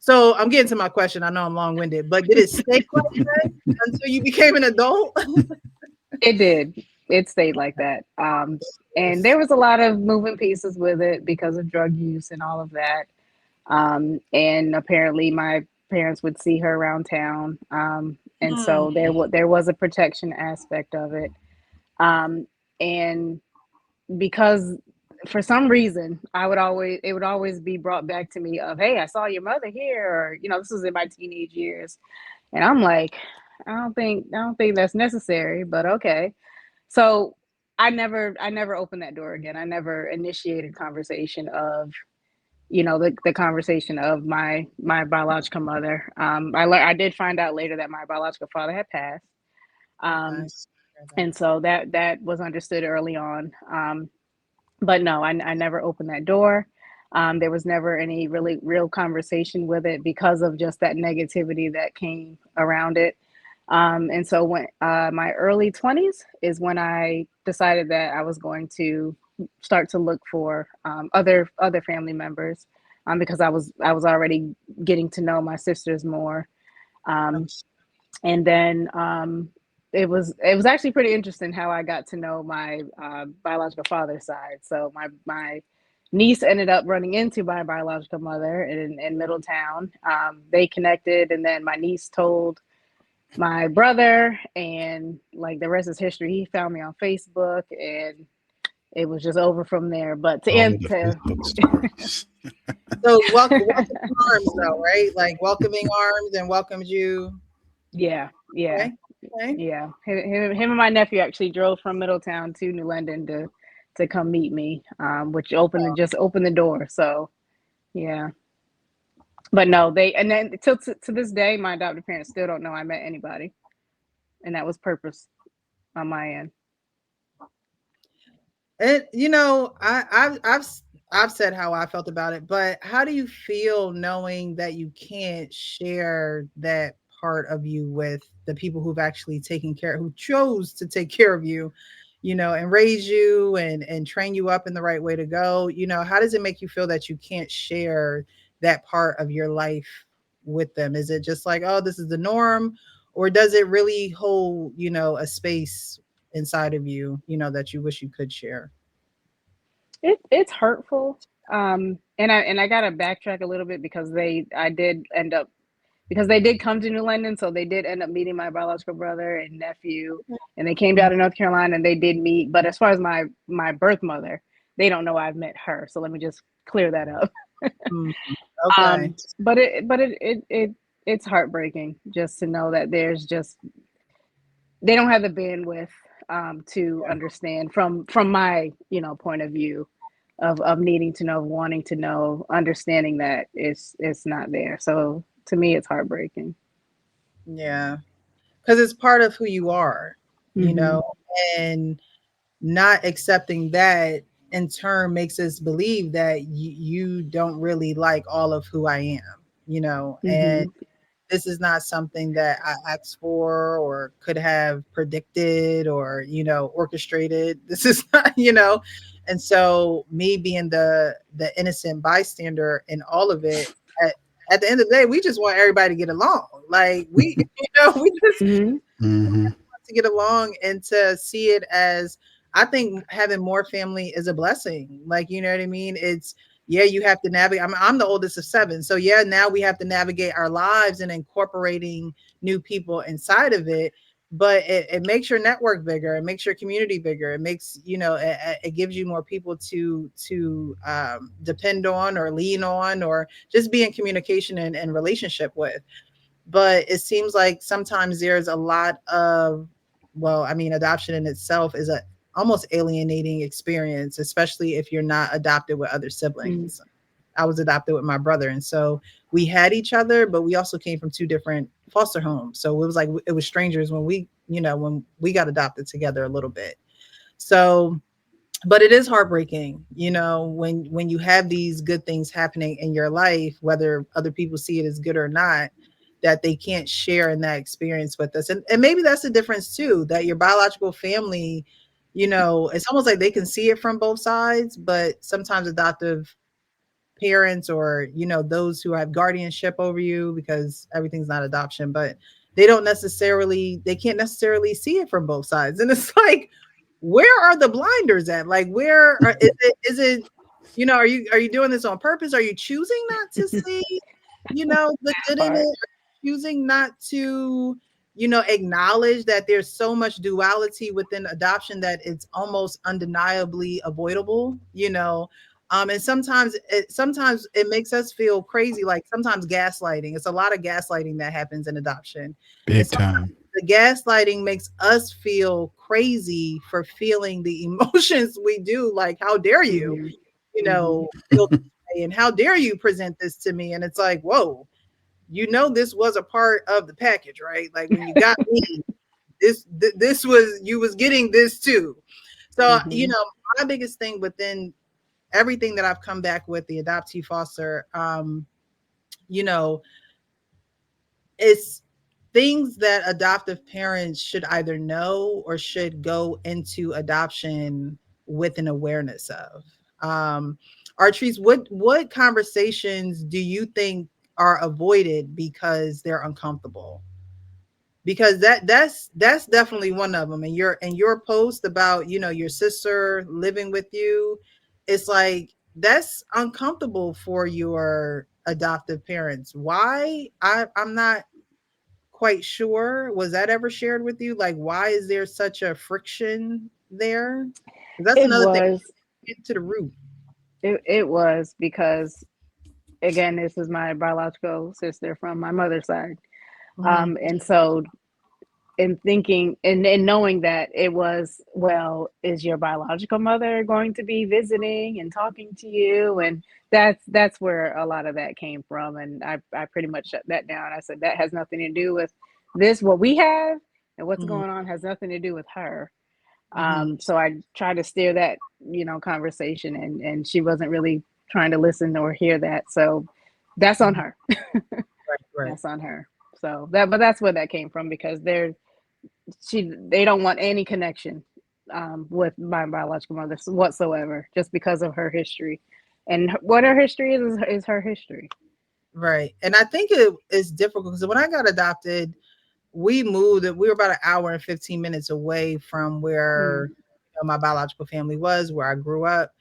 S1: So I'm getting to my question. I know I'm long winded, but did it stay like that until you became an adult?
S3: It did. It stayed like that. And there was a lot of moving pieces with it because of drug use and all of that. And apparently, my parents would see her around town, and
S1: Hmm,
S3: so there was a protection aspect of it. Um, and because for some reason I would always it would always be brought back to me of, hey, I saw your mother here, or this was in my teenage years, and I'm like, I don't think that's necessary, but okay. So I never opened that door again. I never initiated conversation of the conversation of my biological mother. I did find out later that my biological father had passed,
S1: okay.
S3: um, and so that was understood early on. But no, I never opened that door. There was never any really real conversation with it because of just that negativity that came around it. And so when my early 20s is when I decided that I was going to start to look for other family members, because I was already getting to know my sisters more. Um, and then it was actually pretty interesting how I got to know my biological father's side. So my niece ended up running into my biological mother in Middletown. They connected, and then my niece told my brother, and like the rest is history. He found me on Facebook, and it was just over from there. But to
S2: All
S3: end
S2: of the
S3: to
S2: Facebook stories.
S1: So welcoming arms, though, right? Like welcoming arms and welcomed you.
S3: yeah, yeah.
S1: Okay, okay.
S3: Yeah, him and my nephew actually drove from Middletown to New London to come meet me, which just opened the door. So yeah, but no, they and then till to this day, my adopted parents still don't know I met anybody, and that was purpose on my end.
S1: And I've said how I felt about it, but how do you feel knowing that you can't share that part of you with the people who've actually taken care, who chose to take care of you, and raise you and train you up in the right way to go? How does it make you feel that you can't share that part of your life with them? Is it just like, oh, this is the norm, or does it really hold, a space inside of you, that you wish you could share?
S3: It's hurtful, and I gotta backtrack a little bit because I did end up because they did come to New London, so they did end up meeting my biological brother and nephew, and they came down to North Carolina and they did meet. But as far as my birth mother, they don't know I've met her. So let me just clear that up.
S1: Mm, okay.
S3: But it's heartbreaking just to know that they don't have the bandwidth to
S1: Yeah.
S3: understand from my point of view of needing to know, wanting to know, understanding that it's not there. So to me, it's heartbreaking.
S1: Yeah. Because it's part of who you are, you
S3: Mm-hmm.
S1: know, and not accepting that in turn makes us believe that you don't really like all of who I am, and
S3: Mm-hmm.
S1: this is not something that I asked for or could have predicted or, orchestrated. This is not, and so me being the innocent bystander in all of it, at the end of the day, we just want everybody to get along. Like we, we just
S3: Mm-hmm.
S2: Hmm.
S1: to get along and to see it as, I think having more family is a blessing. Like, you know what I mean? It's, yeah, you have to navigate. I'm the oldest of seven. So yeah, now we have to navigate our lives and incorporating new people inside of it. But it makes your network bigger. It makes your community bigger. It makes, it gives you more people to depend on or lean on or just be in communication and relationship with. But it seems like sometimes there's a lot of, well, I mean, adoption in itself is a almost alienating experience, especially if you're not adopted with other siblings. I was adopted with my brother, and so we had each other, but we also came from two different foster homes. So it was like it was strangers when we got adopted together a little bit. So, but it is heartbreaking, when you have these good things happening in your life, whether other people see it as good or not, that they can't share in that experience with us. And maybe that's the difference too, that your biological family, it's almost like they can see it from both sides, but sometimes adoptive parents or those who have guardianship over you, because everything's not adoption, but they can't necessarily see it from both sides. And it's like, where are the blinders at? Like, is it are you doing this on purpose? Are you choosing not to see the good in it?
S3: Part.
S1: Are you choosing not to acknowledge that there's so much duality within adoption that it's almost undeniably avoidable, and sometimes it makes us feel crazy, like sometimes gaslighting. It's a lot of gaslighting that happens in adoption. And
S2: Big
S1: sometimes
S2: time.
S1: the gaslighting makes us feel crazy for feeling the emotions we do, like, how dare you,
S3: Mm-hmm. Mm-hmm.
S1: feel this way, and how dare you present this to me? And it's like, whoa, this was a part of the package, right? Like, when you got me, this was, you was getting this too. So,
S3: Mm-hmm.
S1: my biggest thing within everything that I've come back with the adoptee foster, you know, it's things that adoptive parents should either know or should go into adoption with an awareness of. Artrice, what conversations do you think are avoided because they're uncomfortable? Because that's definitely one of them. And your post about your sister living with you, it's like that's uncomfortable for your adoptive parents. Why? I'm not quite sure. Was that ever shared with you? Like, why is there such a friction there? 'Cause that's
S3: It
S1: another thing.
S3: was.
S1: Get to the root.
S3: It was because, again, this is my biological sister from my mother's side.
S1: Mhm.
S3: And so, in thinking and knowing that it was, well, is your biological mother going to be visiting and talking to you? And that's where a lot of that came from. And I pretty much shut that down. I said that has nothing to do with this. What we have and what's
S1: Mhm.
S3: going on has nothing to do with her.
S1: Mhm.
S3: So I tried to steer that, conversation, and she wasn't really trying to listen or hear that. So that's on
S1: Mhm.
S3: her.
S1: Right. Right.
S3: That's on her. So but that's where that came from, because they don't want any connection, with my biological mother whatsoever, just because of her history, and what her history is her history.
S1: Right. And I think it is difficult because when I got adopted, we moved. We were about an hour and 15 minutes away from where
S3: Mm.
S1: my biological family was, where I grew up.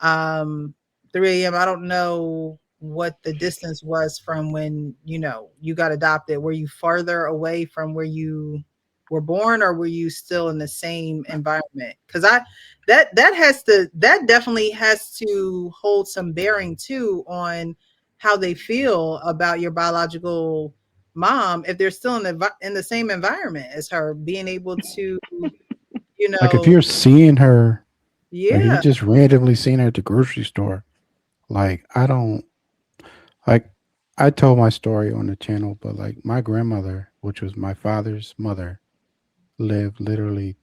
S1: um 3 a.m. I don't know what the distance was from when you got adopted. Were you farther away from where you were born, or were you still in the same environment? Because I that definitely has to hold some bearing too on how they feel about your biological mom, if they're still in the same environment as her, being able to you
S2: Like if
S1: know
S2: you're seeing her, like you
S1: yeah.
S2: just randomly seen her at the grocery store, like I don't like. I told my story on the channel, but like my grandmother, which was my father's mother, lived literally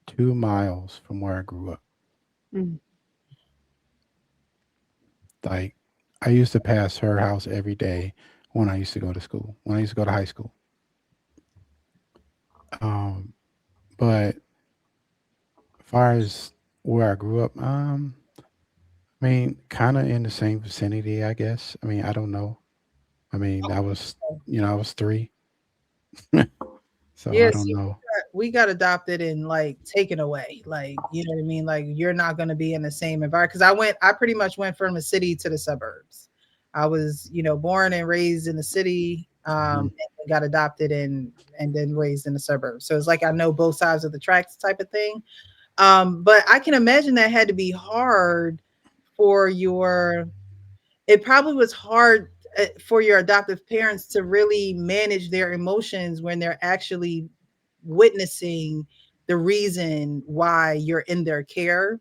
S2: 2 miles from where I grew up.
S3: Mm.
S2: Like I used to pass her house every day when I used to go to school, when I used to go to high school. Um, but as far as where I grew up, I mean, kind of in the same vicinity, I guess. I mean, I don't know. I mean, I was 3, so I
S1: Yeah,
S2: don't
S1: see,
S2: know.
S1: we got adopted and like taken away. Like, you know what I mean? Like, you're not going to be in the same environment. Because I pretty much went from the city to the suburbs. I was, born and raised in the city,
S2: Mhm.
S1: and got adopted and then raised in the suburbs. So it's like I know both sides of the tracks type of thing. But I can imagine that had to be hard for your it probably was hard for your adoptive parents to really manage their emotions when they're actually witnessing the reason why you're in their care.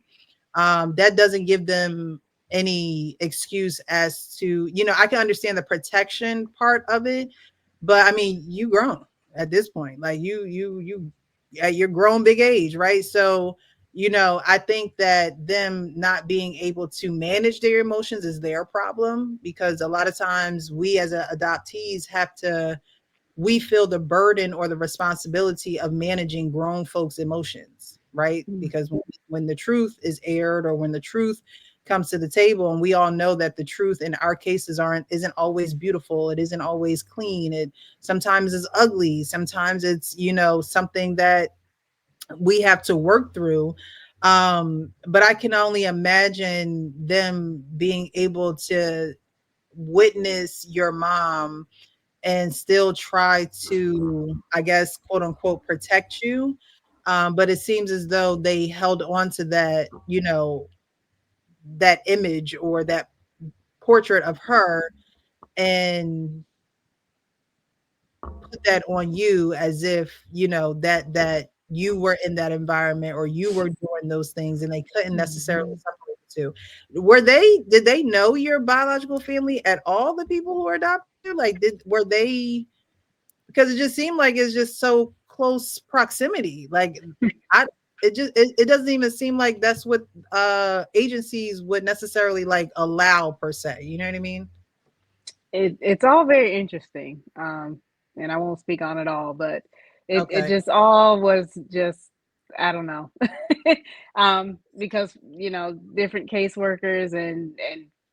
S1: That doesn't give them any excuse as to, I can understand the protection part of it, but I mean, you grown at this point, like you at your grown big age, right? So, I think that them not being able to manage their emotions is their problem, because a lot of times we as adoptees we feel the burden or the responsibility of managing grown folks' emotions, right?
S3: Mm.
S1: Because when the truth is aired, or when the truth comes to the table, and we all know that the truth in our cases isn't always beautiful. It isn't always clean. It sometimes is ugly. Sometimes it's, something that we have to work through. But I can only imagine them being able to witness your mom and still try to, I guess, quote unquote, protect you. But it seems as though they held on to that, that image or that portrait of her, and put that on you as if, that you were in that environment or you were doing those things, and they couldn't necessarily
S3: Mhm.
S1: separate the two. Did they know your biological family at all, the people who were adopted you? Like, were they, because it just seemed like it's just so close proximity. Like, I, it doesn't even seem like that's what agencies would necessarily like allow per se. You know what I mean?
S3: It's all very interesting. And I won't speak on it all, but it
S1: Okay.
S3: just all was just, I don't know. Because, different caseworkers and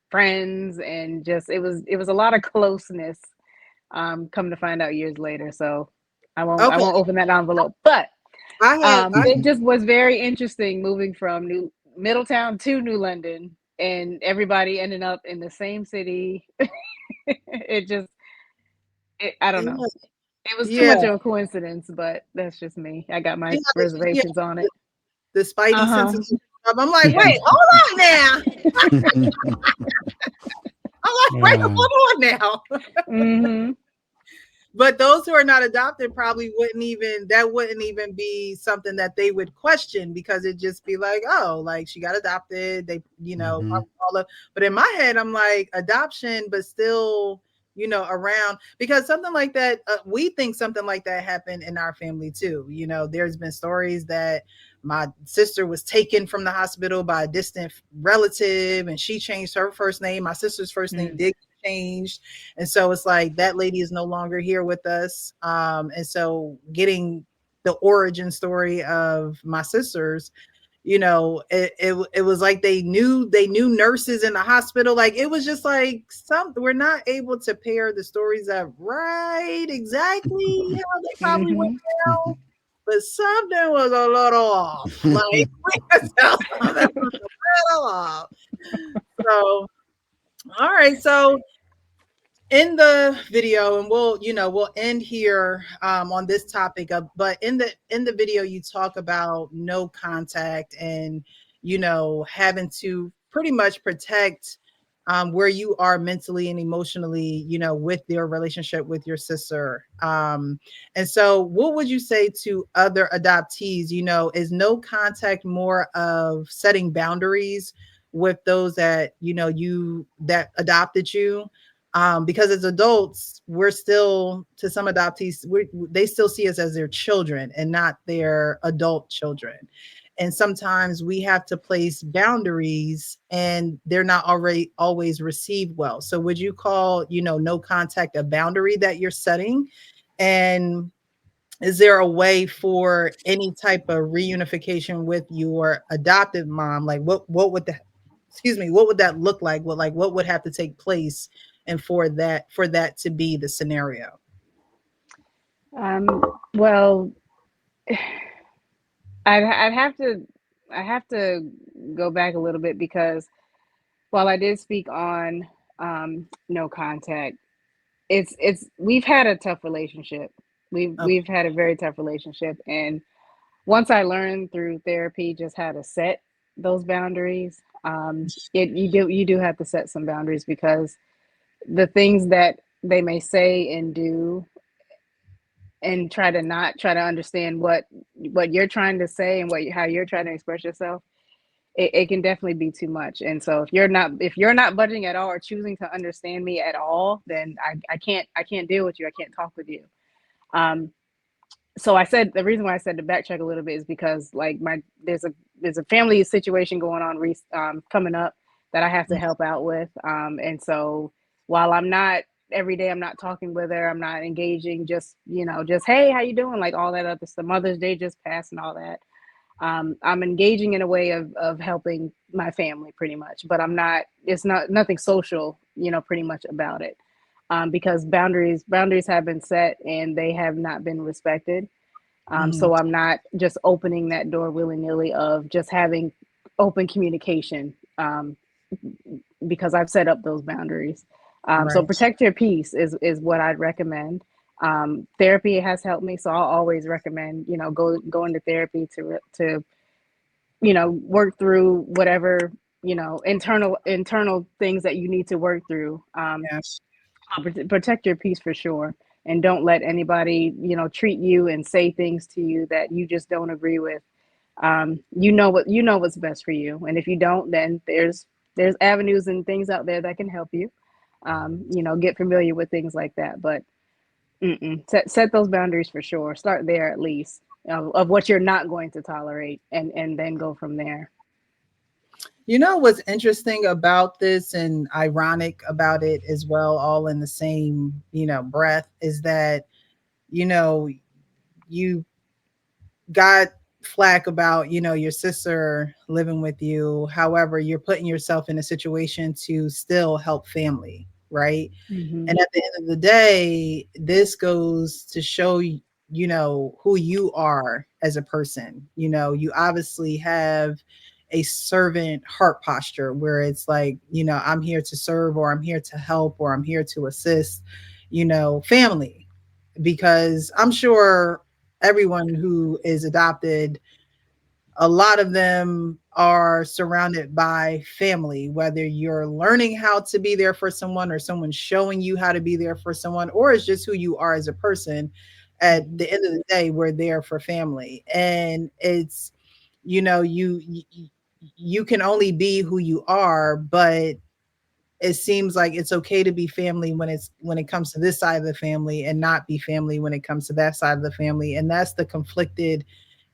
S3: friends, and just it was a lot of closeness, come to find out years later. So I
S1: Okay.
S3: won't open that envelope. But
S1: I
S3: it just was very interesting moving from New Middletown to New London, and everybody ended up in the same city. It just I don't know. It was too
S1: yeah.
S3: much of a coincidence, but that's just me. I got my
S1: See how yeah,
S3: reservations on it.
S1: the Spidey
S3: Uh-huh.
S1: senses. I'm like,
S3: Yeah.
S1: wait, hold on now. I'm like, wait,
S2: Yeah.
S1: hold on now.
S3: Mhm.
S1: But those who are not adopted probably wouldn't even be something that they would question, because it'd just be like, oh, like she got adopted. They,
S2: Mhm.
S1: all of, but in my head, I'm like, adoption, but still, around, because something like that, we think something like that happened in our family too. There's been stories that my sister was taken from the hospital by a distant relative, and she changed her first name. My sister's first name
S3: Mm.
S1: did change, and so it's like that lady is no longer here with us. And so getting the origin story of my sisters, it was like they knew nurses in the hospital. Like, it was just like, we're not able to pair the stories up right exactly how they probably went
S3: Mhm.
S1: down, but something was a little off. Like, we could tell something was a little off. So, all right. So in the video, and we'll end here on this topic of, but in the video you talk about no contact, and having to pretty much protect where you are mentally and emotionally, with your relationship with your sister. And so what would you say to other adoptees? Is no contact more of setting boundaries with those that you that adopted you? Because as adults, we're still, to some adoptees, they still see us as their children and not their adult children. And sometimes we have to place boundaries, and they're not already always received well. So would you call, no contact a boundary that you're setting? And is there a way for any type of reunification with your adoptive mom? Like, what would that, excuse me, what would that look like? What would have to take place, and for that to be the scenario?
S3: Well, I'd have to go back a little bit, because while I did speak on no contact, it's we've had a tough relationship.
S1: Okay.
S3: We've had a very tough relationship, and once I learned through therapy just how to set those boundaries, you do have to set some boundaries, because the things that they may say and do, and try to understand what you're trying to say, and how you're trying to express yourself, it can definitely be too much. And so if you're not budging at all, or choosing to understand me at all, then I can't deal with you. I can't talk with you. um so I said, the reason why I said to backtrack a little bit is because, like, there's a family situation going on, coming up, that I have to help out with. And so while I'm not every day, I'm not talking with her, I'm not engaging, just hey, how you doing, like all that other stuff. Mother's Day just passed and all that. I'm engaging in a way of helping my family pretty much, but I'm not, it's not nothing social, pretty much about it. Because boundaries have been set and they have not been respected.
S1: Mhm.
S3: So I'm not just opening that door willy nilly of just having open communication, because I've set up those boundaries. So
S1: Right.
S3: protect your peace is what I'd recommend. Therapy has helped me, so I'll always recommend, going to therapy to work through whatever, internal things that you need to work through.
S1: Yes.
S3: Protect your peace for sure, and don't let anybody, treat you and say things to you that you just don't agree with. What's best for you, and if you don't, then there's avenues and things out there that can help you. Get familiar with things like that, but set those boundaries for sure. Start there at least, of what you're not going to tolerate, and then go from there.
S1: You know what's interesting about this and ironic about it as well, all in the same, breath, is that, you know, you got flack about, your sister living with you. However, you're putting yourself in a situation to still help family, right?
S3: Hmm.
S1: And at the end of the day, this goes to show who you are as a person. You obviously have a servant heart posture where it's like, I'm here to serve, or I'm here to help, or I'm here to assist, family. Because I'm sure everyone who is adopted, a lot of them are surrounded by family, whether you're learning how to be there for someone, or someone showing you how to be there for someone, or it's just who you are as a person. At
S3: Hmm.
S1: the end of the day, we're there for family. And it's, you can only be who you are, but it seems like it's okay to be family when it comes to this side of the family, and not be family when it comes to that side of the family. And that's the conflicted,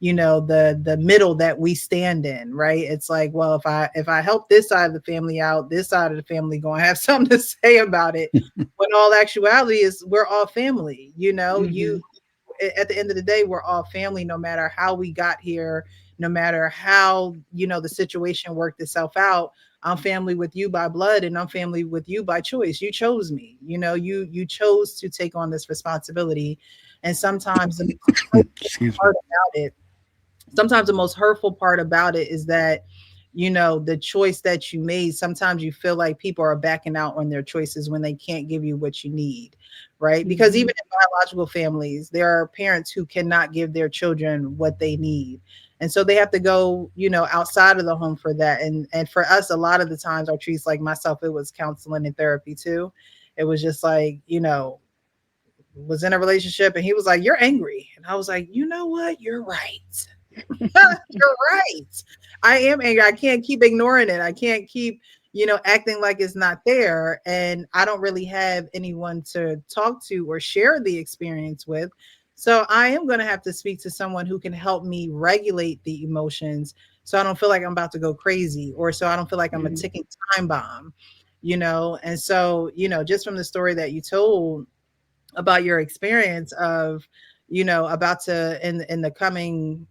S1: the middle that we stand in, right? It's like, well, if I help this side of the family out, this side of the family gonna have something to say about it, when all actuality is we're all family. You
S3: Hmm.
S1: At the end of the day, we're all family, no matter how we got here, no matter how, the situation worked itself out. I'm family with you by blood, and I'm family with you by choice. You chose me. You chose to take on this responsibility. And sometimes the most hurtful
S2: Excuse me.
S1: part about it, sometimes the most hurtful part about it is that, the choice that you made, sometimes you feel like people are backing out on their choices when they can't give you what you need, right? Because even
S3: Hmm.
S1: in biological families, there are parents who cannot give their children what they need, and so they have to go, outside of the home for that. And for us, a lot of the times, our treats, like myself, it was counseling and therapy too. It was just like, was in a relationship, and he was like, "You're angry," and I was like, "You know what, you're right." You're right. I am angry. I can't keep ignoring it. I can't keep, acting like it's not there. And I don't really have anyone to talk to or share the experience with. So I am going to have to speak to someone who can help me regulate the emotions, so I don't feel like I'm about to go crazy, or so I don't feel like I'm a
S3: Hmm.
S1: ticking time bomb, And so, just from the story that you told about your experience of, about to, in the coming,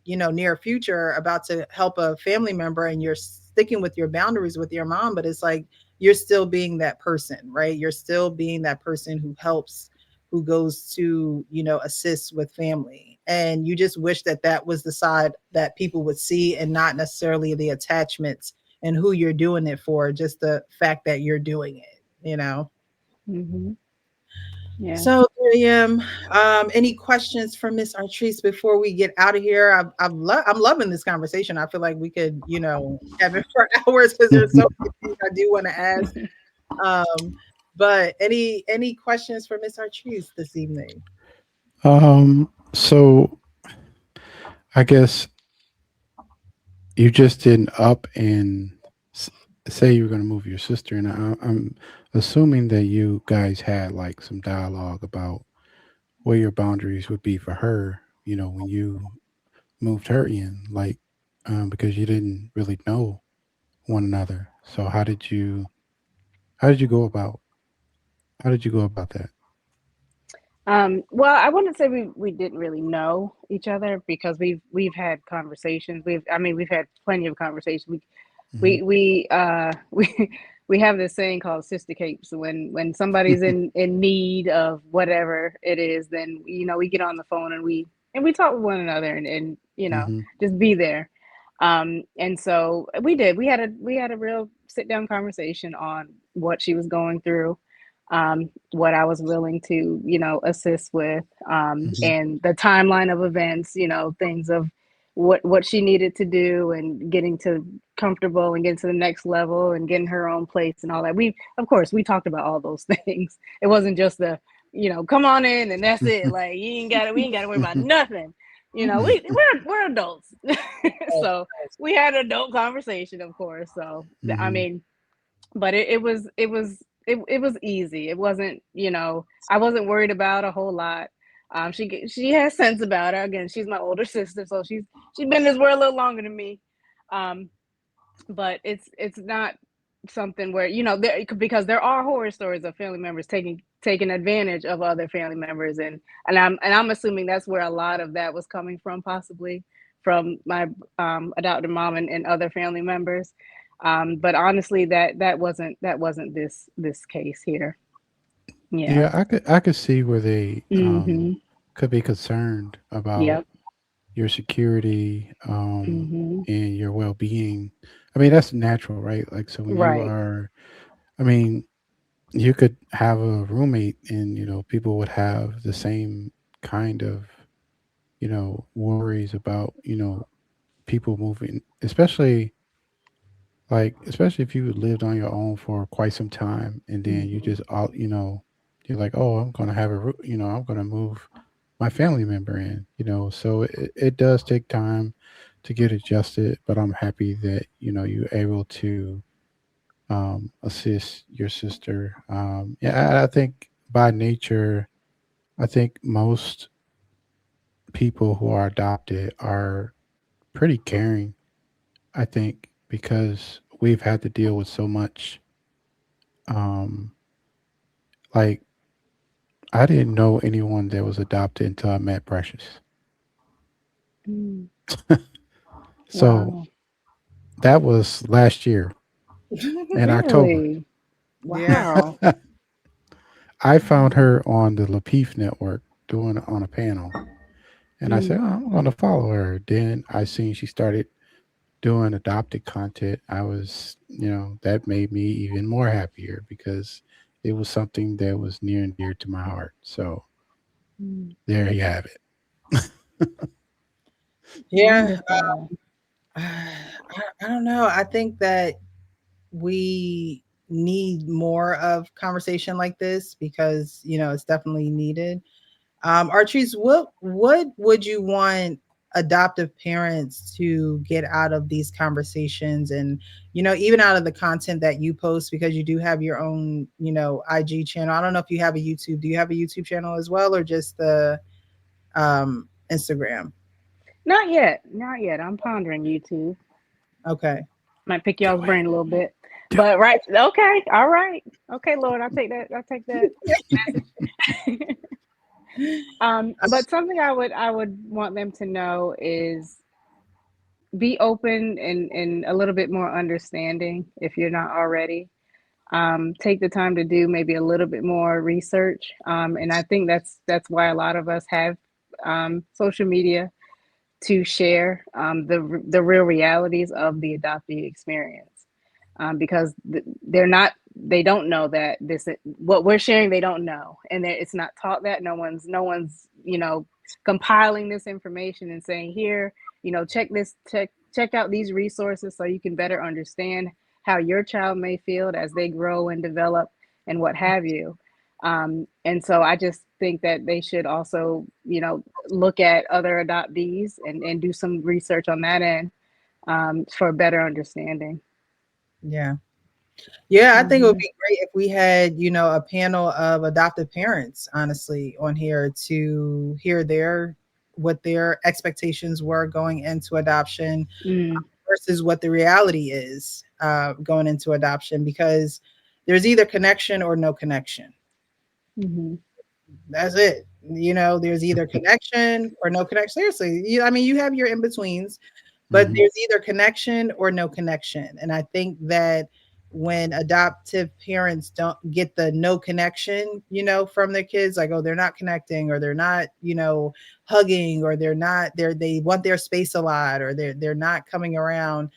S1: near future, about to help a family member, and you're sticking with your boundaries with your mom, but it's like you're still being that person, right? You're still being that person who helps, who goes to, assist with family. And you just wish that that was the side that people would see, and not necessarily the attachments and who you're doing it for, just the fact that you're doing it.
S3: Hmm. Yeah.
S1: So, Miriam, any questions for Miss Artrice before we get out of here? I'm loving this conversation. I feel like we could, have it for hours, because there's so many things I do want to ask. Um, but any questions for Miss Artrice this evening?
S2: So I guess you just didn't up and s- say you were going to move your sister, and I'm assuming that you guys had like some dialogue about where your boundaries would be for her. When you moved her in, like, because you didn't really know one another. So how did you go about how did you go about that?
S3: Well, I wouldn't say we didn't really know each other because we've had conversations. We've had plenty of conversations.
S2: Hmm.
S3: We we have this saying called sister capes. When somebody's in need of whatever it is, then we get on the phone and we talk with one another and
S2: Hmm.
S3: just be there. And so we had a real sit down conversation on what she was going through, what I was willing to assist with,
S2: Hmm.
S3: and the timeline of events, things of what she needed to do and getting to comfortable and getting to the next level and getting her own place and all that. We of course we talked about all those things. It wasn't just the come on in and that's it. Like you ain't got to we ain't got to worry about nothing. We're adults. So we had an adult conversation, of course. So I
S2: Hmm.
S3: mean, but it was easy. It wasn't, I wasn't worried about a whole lot. She has sense about her. Again, she's my older sister, so she's been in this world a little longer than me. Um, but it's not something where because there are horror stories of family members taking advantage of other family members, and I'm assuming that's where a lot of that was coming from, possibly from my adopted mom and other family members. But honestly, that wasn't this case here. Yeah.
S2: Yeah, I could see where they
S3: Mhm.
S2: could be concerned about
S3: Yep.
S2: your security,
S3: Mhm.
S2: and your well-being. I mean, that's natural, right? Like, so when you
S3: Right.
S2: are, I mean, you could have a roommate, and people would have the same kind of worries about people moving, especially if you lived on your own for quite some time, and then you
S3: Mhm.
S2: just all you're like, oh, I'm gonna have I'm gonna move my family member in, so it does take time to get adjusted, but I'm happy that you're able to assist your sister. Yeah, I think by nature, I think most people who are adopted are pretty caring. I think because we've had to deal with so much. Um, like, I didn't know anyone that was adopted until I met Precious.
S3: Mm.
S2: So
S3: Wow.
S2: that was last year in October.
S3: Really?
S1: Yeah.
S3: Wow.
S2: I found
S3: Wow.
S2: her on the Lapeef network doing it on a panel. And I said,
S3: Mm.
S2: oh, I'm going to follow her. Then I seen she started doing adopted content. That made me even more happier because it was something that was near and dear to my heart. So
S3: Mm.
S2: there you have it.
S1: Yeah.
S3: Wonderful.
S1: I don't know. I think that we need more of conversation like this because it's definitely needed. Archie's, what would you want adoptive parents to get out of these conversations, and even out of the content that you post, because you do have your own IG channel. I don't know if you have a YouTube. Do you have a YouTube channel as well, or just the Instagram?
S3: Not yet. Not yet. I'm pondering YouTube.
S1: Okay.
S3: Might pick
S2: Do
S3: y'all's
S2: it.
S3: brain a little bit.
S2: Do
S3: But right, okay, all right. Okay, Lord, I'll take that. I'll take that message. But something I would want them to know is be open and a little bit more understanding if you're not already. Take the time to do maybe a little bit more research. And I think that's why a lot of us have social media to share the real realities of the adoptee experience, because they don't know that this what we're sharing they don't know, and that it's not taught, that no one's compiling this information and saying, here, check out these resources so you can better understand how your child may feel as they grow and develop and what have you. And so I just think that they should also, look at other adoptees and do some research on that end, for better understanding.
S1: Yeah. Yeah, I think it would
S3: Mm-hmm.
S1: be great if we had, a panel of adoptive parents, honestly, on here to hear what their expectations were going into adoption
S3: Mm,
S1: versus what the reality is going into adoption, because there's either connection or no connection.
S3: mm-hmm.
S1: That's it. There's either connection or no connection. Seriously, I mean, you have your in betweens, but
S2: Hmm.
S1: there's either connection or no connection. And I think that when adoptive parents don't get the no connection, from their kids, like, oh, they're not connecting, or they're not, hugging, or they want their space a lot, or they're not coming around.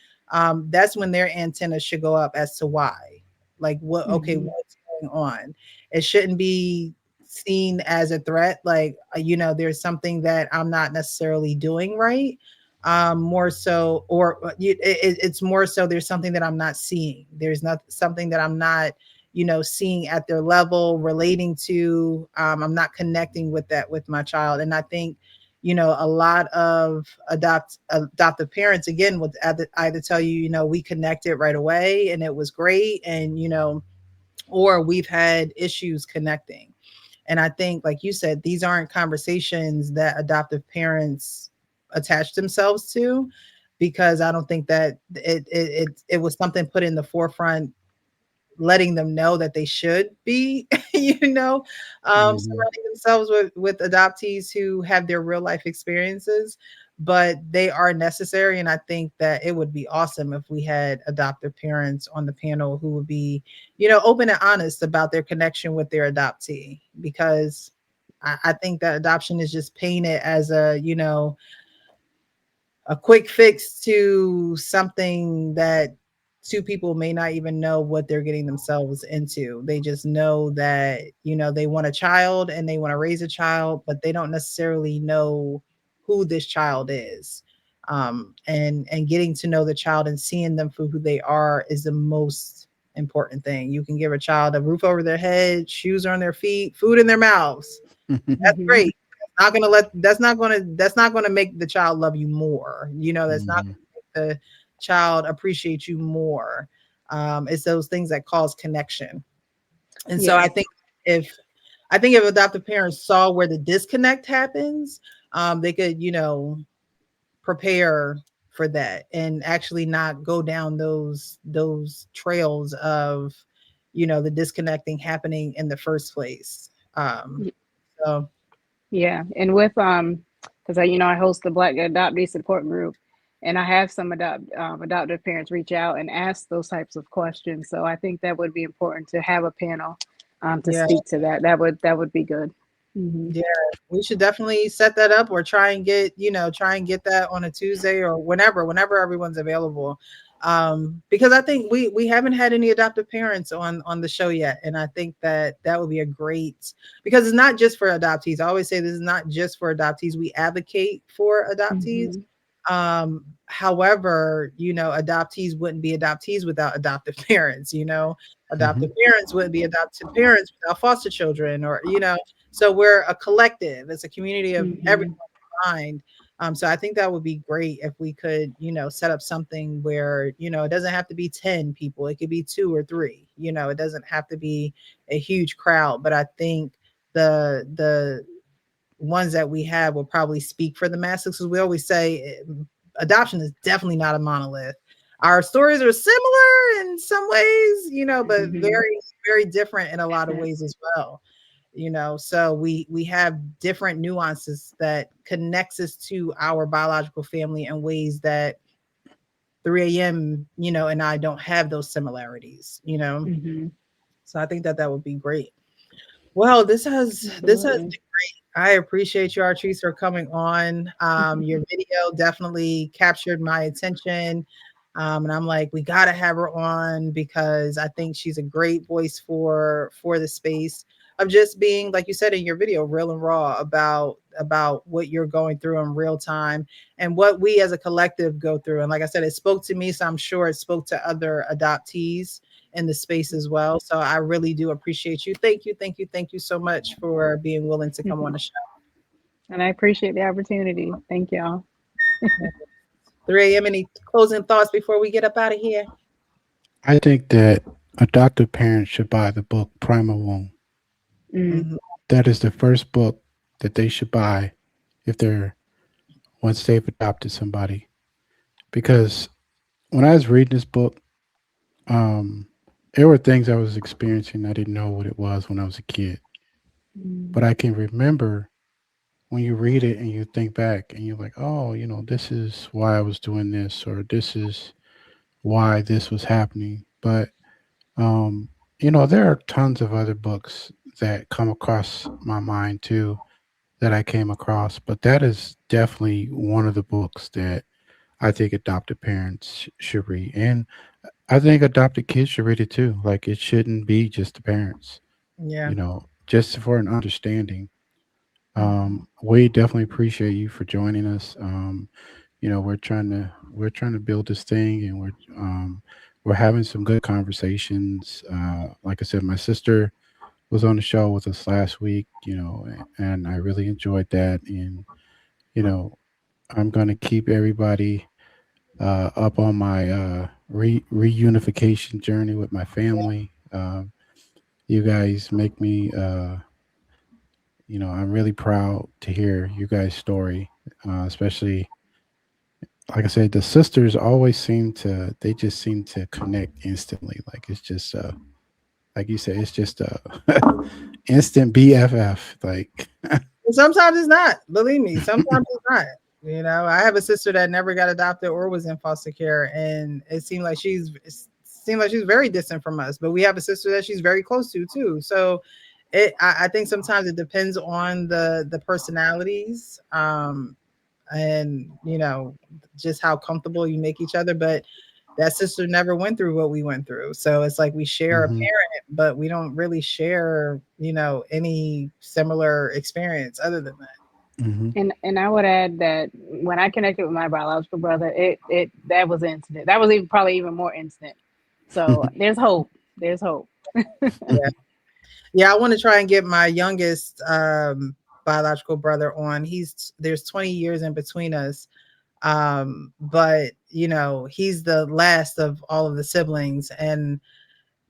S1: That's when their antenna should go up as to why. Like, okay,
S3: Mm-hmm.
S1: what's going on? It shouldn't be seen as a threat, like, there's something that I'm not necessarily doing right. More so, or it's more so there's something that I'm not seeing. There's not something that I'm not, seeing at their level, relating to. I'm not connecting with that with my child. And I think, a lot of adoptive parents, again, would either tell you, we connected right away and it was great, and or we've had issues connecting. And I think, like you said, these aren't conversations that adoptive parents attach themselves to, because I don't think that it was something put in the forefront, letting them know that they should be,
S2: Hmm.
S1: surrounding themselves with adoptees who have their real life experiences. But they are necessary, and I think that it would be awesome if we had adoptive parents on the panel who would be, open and honest about their connection with their adoptee, because I think that adoption is just painted as a quick fix to something that two people may not even know what they're getting themselves into. They just know that, they want a child and they want to raise a child, but they don't necessarily know who this child is. And getting to know the child and seeing them for who they are is the most important thing. You can give a child a roof over their head, shoes on their feet, food in their mouths. That's
S3: Mm-hmm.
S1: great. That's not gonna make the child love you more. That's not
S2: Hmm.
S1: gonna make the child appreciate you more. It's those things that cause connection. And so
S3: Yeah.
S1: if I think if adoptive parents saw where the disconnect happens, they could, prepare for that and actually not go down those trails of, the disconnecting happening in the first place. So
S3: Yeah, and with because I host the Black Adoptee Support Group, and I have some adoptive parents reach out and ask those types of questions. So I think that would be important to have a panel to
S1: yeah.
S3: speak to that. That would be good. Hmm.
S1: Yeah, we should definitely set that up, or try and get that on a Tuesday or whenever everyone's available. Because I think we haven't had any adoptive parents on the show yet, and I think that that would be a great, because it's not just for adoptees. I always say this is not just for adoptees. We advocate for adoptees.
S3: Hmm.
S1: However, adoptees wouldn't be adoptees without adoptive parents.
S2: Hmm.
S1: Adoptive parents wouldn't be adoptive parents without foster children, or so we're a collective. It's a community of everyone
S3: Hmm.
S1: combined. So I think that would be great if we could, set up something where, it doesn't have to be 10 people. It could be two or three. It doesn't have to be a huge crowd. But I think the ones that we have will probably speak for the masses. Because we always say, adoption is definitely not a monolith. Our stories are similar in some ways, but
S3: Hmm.
S1: very, very different in a lot of ways as well. So we have different nuances that connects us to our biological family in ways that 3 a.m., and I don't have those similarities.
S3: Hmm.
S1: So I think that that would be great. Well, this has
S3: Absolutely.
S1: I appreciate you, Artrice, for coming on. Your video definitely captured my attention. And I'm like, we gotta have her on, because I think she's a great voice for the space of just being, like you said in your video, real and raw about what you're going through in real time, and what we as a collective go through. And like I said, it spoke to me, so I'm sure it spoke to other adoptees in the space as well. So I really do appreciate you. Thank you, thank you, thank you so much for being willing to come on the show.
S3: And I appreciate the opportunity. Thank y'all.
S1: 3 a.m. Any closing thoughts before we get up out of here?
S2: I think that adoptive parents should buy the book Primal Wound.
S3: Mm.
S1: Mhm.
S2: That is the first book that they should buy if they're once they've adopted somebody. Because when I was reading this book, um, there were things I was experiencing I didn't know what it was when I was a kid.
S3: Mm.
S2: But I can remember when you read it and you think back and you're like, oh, this is why I was doing this, or this is why this was happening. But um, there are tons of other books that come across my mind too that I came across, but that is definitely one of the books that I think adopted parents should read. And I think adopted kids should read it too. Like, it shouldn't be just the parents,
S1: Yeah.
S2: just for an understanding.
S1: Mhm.
S2: We definitely appreciate you for joining us. We're trying to build this thing, and we're having some good conversations. Like I said, my sister was on the show with us last week, and I really enjoyed that. And you know, I'm gonna keep everybody up on my reunification journey with my family. You guys make me, I'm really proud to hear you guys' story, especially, like I said, the sisters always they just seem to connect instantly. Like, it's just, like you said, it's just instant BFF. Like,
S1: And sometimes it's not. Believe me, sometimes it's not. You know, I have a sister that never got adopted or was in foster care, and it seemed like she's very distant from us. But we have a sister that she's very close to too. So I think sometimes it depends on the personalities, and just how comfortable you make each other. But that sister never went through what we went through, so it's like we share a
S2: hmm
S1: parent, but we don't really share any similar experience other than that.
S2: hmm
S3: And I would add that when I connected with my biological brother, it that was instant. That was even probably even more instant. So there's hope. There's hope.
S1: Yeah, yeah, I want to try and get my youngest biological brother on. There's 20 years in between us, but he's the last of all of the siblings, and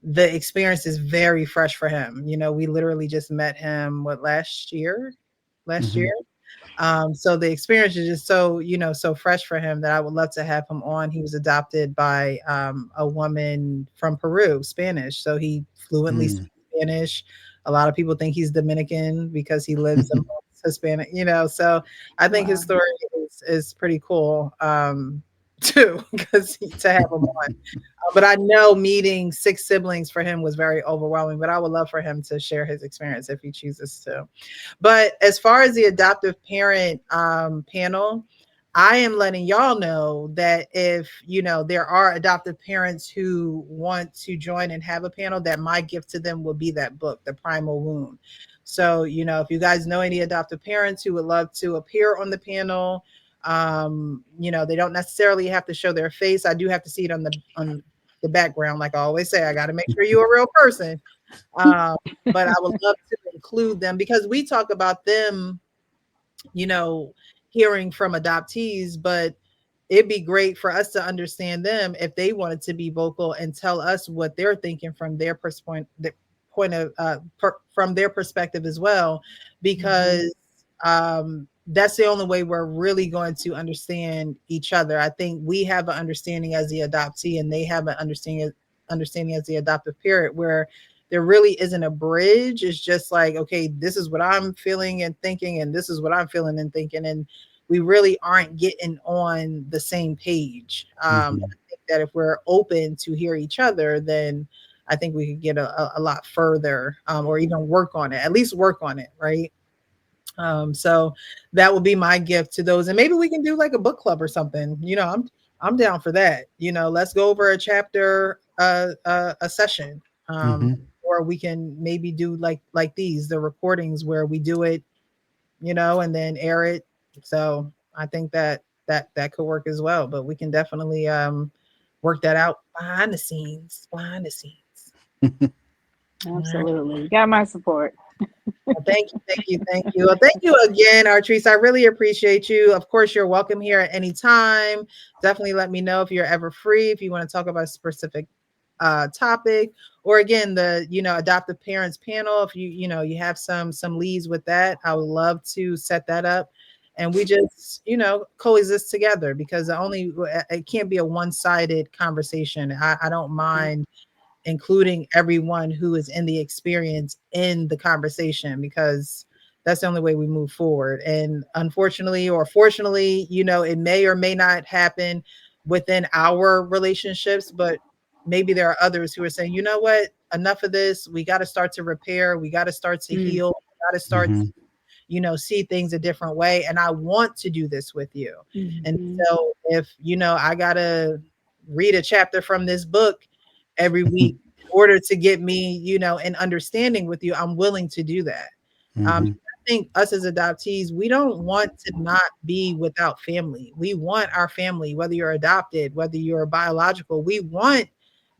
S1: the experience is very fresh for him. We literally just met him last year.
S2: hmm
S1: So the experience is just so fresh for him that I would love to have him on. He was adopted by a woman from Peru, Spanish, so he fluently
S2: mm
S1: speaks Spanish. A lot of people think he's Dominican because he lives amongst Hispanic, so I think his
S3: Wow.
S1: story is pretty cool, too, because to have him on. But I know meeting six siblings for him was very overwhelming, but I would love for him to share his experience if he chooses to. But as far as the adoptive parent panel, I am letting y'all know that if there are adoptive parents who want to join and have a panel, that my gift to them will be that book, The Primal Wound. So if you guys know any adoptive parents who would love to appear on the panel, they don't necessarily have to show their face. I do have to see it on the background, like I always say. I got to make sure you're a real person. um, but I would love to include them because we talk about them, you know, hearing from adoptees, but it'd be great for us to understand them if they wanted to be vocal and tell us what they're thinking from their point of from their perspective as well,
S3: Hmm.
S1: because that's the only way we're really going to understand each other. I think we have an understanding as the adoptee, and they have an understanding as the adoptive parent, where there really isn't a bridge. It's just like, okay, this is what I'm feeling and thinking, and this is what I'm feeling and thinking, and we really aren't getting on the same page.
S2: hmm
S1: I think that if we're open to hear each other, then I think we could get a lot further, or even work on it, at least work on it, right? So that would be my gift to those, and maybe we can do like a book club or something. I'm down for that. Let's go over a chapter, a session,
S2: hmm
S1: or we can maybe do like these the recordings where we do it, and then air it. So I think that could work as well. But we can definitely work that out behind the scenes. Behind the scenes. All right.
S3: Absolutely. You got my support.
S1: Well, thank you, thank you, thank you. Well, thank you again, Artrice. I really appreciate you. Of course, you're welcome here at any time. Definitely let me know if you're ever free, if you want to talk about a specific topic, or again, the adoptive parents panel. If you have some leads with that, I would love to set that up, and we just coexist together, because it can't be a one-sided conversation. I don't mind including everyone who is in the experience in the conversation, because That's the only way we move forward. And unfortunately or fortunately, it may or may not happen within our relationships, but maybe there are others who are saying, you know what, enough of this. We got to start to repair. We got to start to
S3: Mm.
S1: heal. We got to start to,
S2: Mhm.
S1: see things a different way. And I want to do this with you. And
S3: Mhm.
S1: so if, I got to read a chapter from this book every week in order to get me, an understanding with you, I'm willing to do that.
S2: Mhm.
S1: I think us as adoptees, we don't want to not be without family. We want our family, whether you're adopted, whether you're biological, we want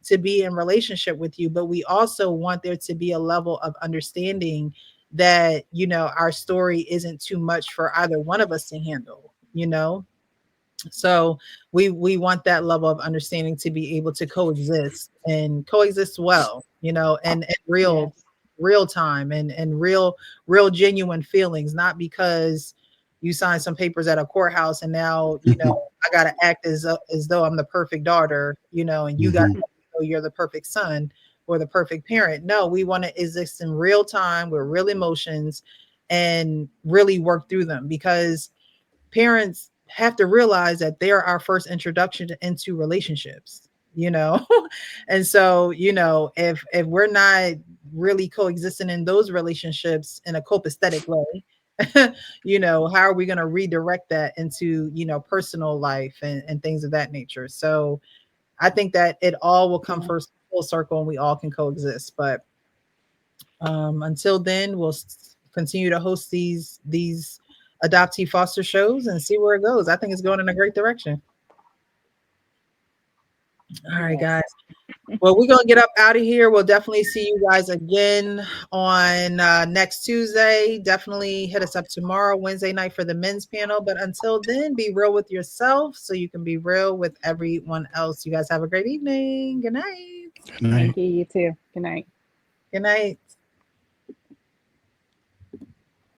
S1: to be in relationship with you, but we also want there to be a level of understanding that, our story isn't too much for either one of us to handle. So we want that level of understanding to be able to coexist and coexist well, and real
S3: Yes.
S1: real time and real genuine feelings, not because you signed some papers at a courthouse and now, I got to act as though I'm the perfect daughter, and you got
S2: Mhm.
S1: to know you're the perfect son or the perfect parent. No, we want to exist in real time with real emotions and really work through them, because parents have to realize that they're our first introduction into relationships. And so, if we're not really coexisting in those relationships in a copacetic way, how are we going to redirect that into, personal life and things of that nature? So I think that it all will come
S3: Yeah.
S1: first full circle and we all can coexist. But until then, we'll continue to host these adoptee foster shows and see where it goes. I think it's going in a great direction. All right,
S3: Yes.
S1: guys. Well, we're gonna get up out of here. We'll definitely see you guys again on next Tuesday. Definitely hit us up tomorrow, Wednesday night, for the men's panel. But until then, be real with yourself so you can be real with everyone else. You guys have a great evening. Good night.
S2: Good night.
S3: Thank you. You too. Good night.
S1: Good night.